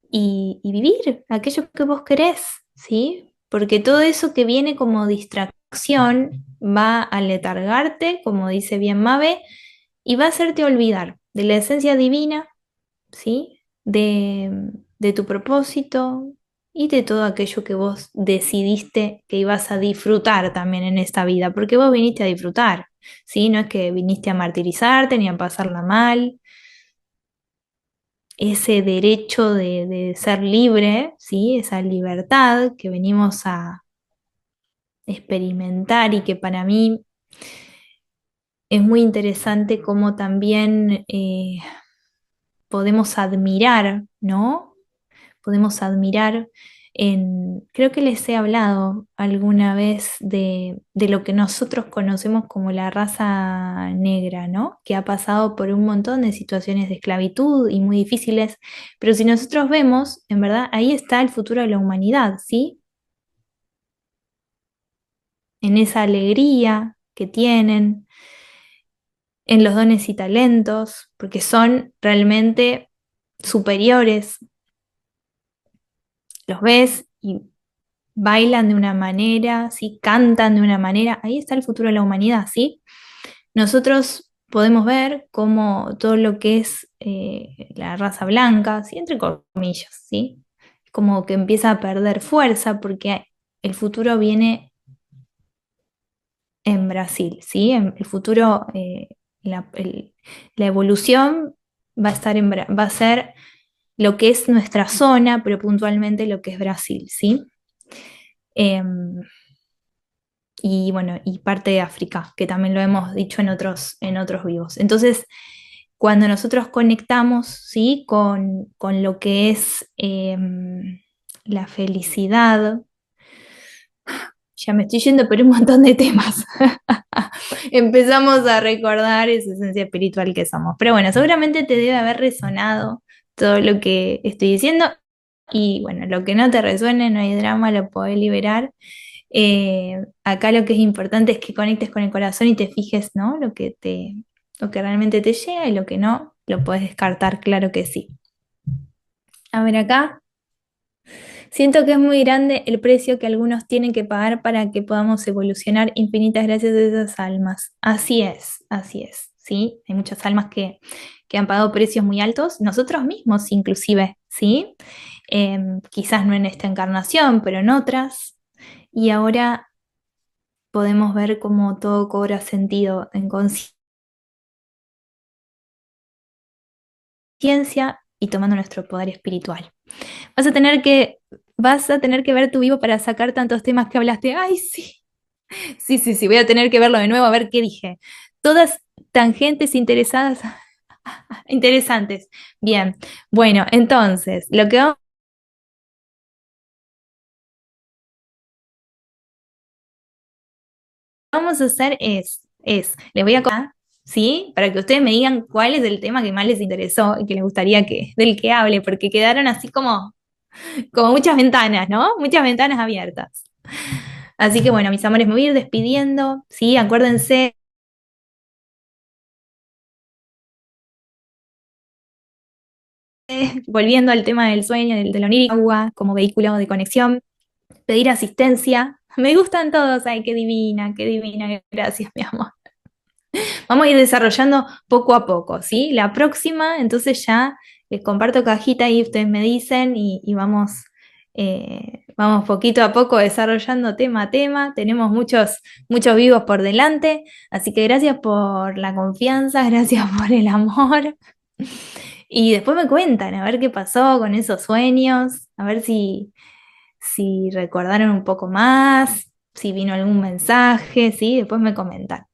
y vivir aquello que vos querés, ¿sí? Porque todo eso que viene como distracción va a letargarte, como dice bien Mabe, y va a hacerte olvidar de la esencia divina, ¿sí? De tu propósito y de todo aquello que vos decidiste que ibas a disfrutar también en esta vida, porque vos viniste a disfrutar, ¿sí? No es que viniste a martirizarte ni a pasarla mal. Ese derecho de ser libre, ¿sí? Esa libertad que venimos a experimentar y que para mí es muy interesante cómo también podemos admirar, ¿no? Podemos admirar creo que les he hablado alguna vez de lo que nosotros conocemos como la raza negra, ¿no? Que ha pasado por un montón de situaciones de esclavitud y muy difíciles, pero si nosotros vemos, en verdad, ahí está el futuro de la humanidad, ¿sí? En esa alegría que tienen, en los dones y talentos, porque son realmente superiores. Los ves y bailan de una manera, ¿sí? Cantan de una manera, ahí está el futuro de la humanidad, ¿sí? Nosotros podemos ver cómo todo lo que es la raza blanca, ¿sí? Entre comillas, ¿sí? Como que empieza a perder fuerza porque el futuro viene en Brasil, ¿sí? El futuro, la evolución va a estar va a ser lo que es nuestra zona, pero puntualmente lo que es Brasil, ¿sí? Em, y bueno, y parte de África, que también lo hemos dicho en otros vivos. Entonces, cuando nosotros conectamos, ¿sí? Con lo que es la felicidad, ya me estoy yendo por un montón de temas. Empezamos a recordar esa esencia espiritual que somos. Pero bueno, seguramente te debe haber resonado todo lo que estoy diciendo. Y bueno, lo que no te resuene, no hay drama, lo podés liberar. Acá lo que es importante es que conectes con el corazón y te fijes, ¿no? Lo que realmente te llega y lo que no, lo puedes descartar, claro que sí. A ver acá. Siento que es muy grande el precio que algunos tienen que pagar para que podamos evolucionar. Infinitas gracias a esas almas. Así es, ¿sí? Hay muchas almas que han pagado precios muy altos, nosotros mismos inclusive, ¿sí? Quizás no en esta encarnación, pero en otras. Y ahora podemos ver cómo todo cobra sentido en conciencia y tomando nuestro poder espiritual. Vas a tener que, vas a tener que ver tu vivo para sacar tantos temas que hablaste. Ay, sí, sí, voy a tener que verlo de nuevo a ver qué dije. Todas tangentes interesadas, interesantes. Bien, bueno, entonces, lo que vamos a hacer les voy a contar, ¿sí? Para que ustedes me digan cuál es el tema que más les interesó y que les gustaría del que hable, porque quedaron así como muchas ventanas, ¿no? Muchas ventanas abiertas. Así que bueno, mis amores, me voy a ir despidiendo, ¿sí? Acuérdense, volviendo al tema del sueño, del onírico, agua como vehículo de conexión, pedir asistencia. Me gustan todos, ay, qué divina, gracias, mi amor. Vamos a ir desarrollando poco a poco, ¿sí? La próxima, entonces ya les comparto cajita y ustedes me dicen y vamos, vamos poquito a poco desarrollando tema a tema. Tenemos muchos vivos por delante, así que gracias por la confianza, gracias por el amor. Y después me cuentan a ver qué pasó con esos sueños, a ver si recordaron un poco más, si vino algún mensaje, ¿sí? Después me comentan.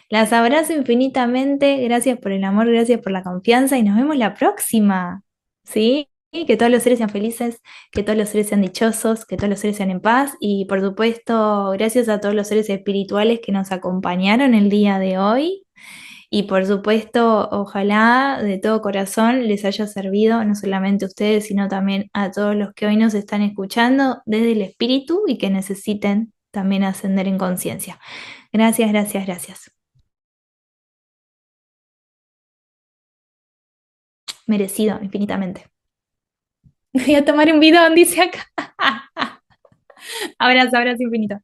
Las abrazo infinitamente, gracias por el amor, gracias por la confianza y nos vemos la próxima, ¿sí? Que todos los seres sean felices, que todos los seres sean dichosos, que todos los seres sean en paz y por supuesto, gracias a todos los seres espirituales que nos acompañaron el día de hoy y por supuesto, ojalá de todo corazón les haya servido no solamente a ustedes, sino también a todos los que hoy nos están escuchando desde el espíritu y que necesiten también ascender en conciencia. Gracias, gracias, gracias. Merecido, infinitamente. Voy a tomar un bidón, dice acá. Abrazo, abrazo infinito.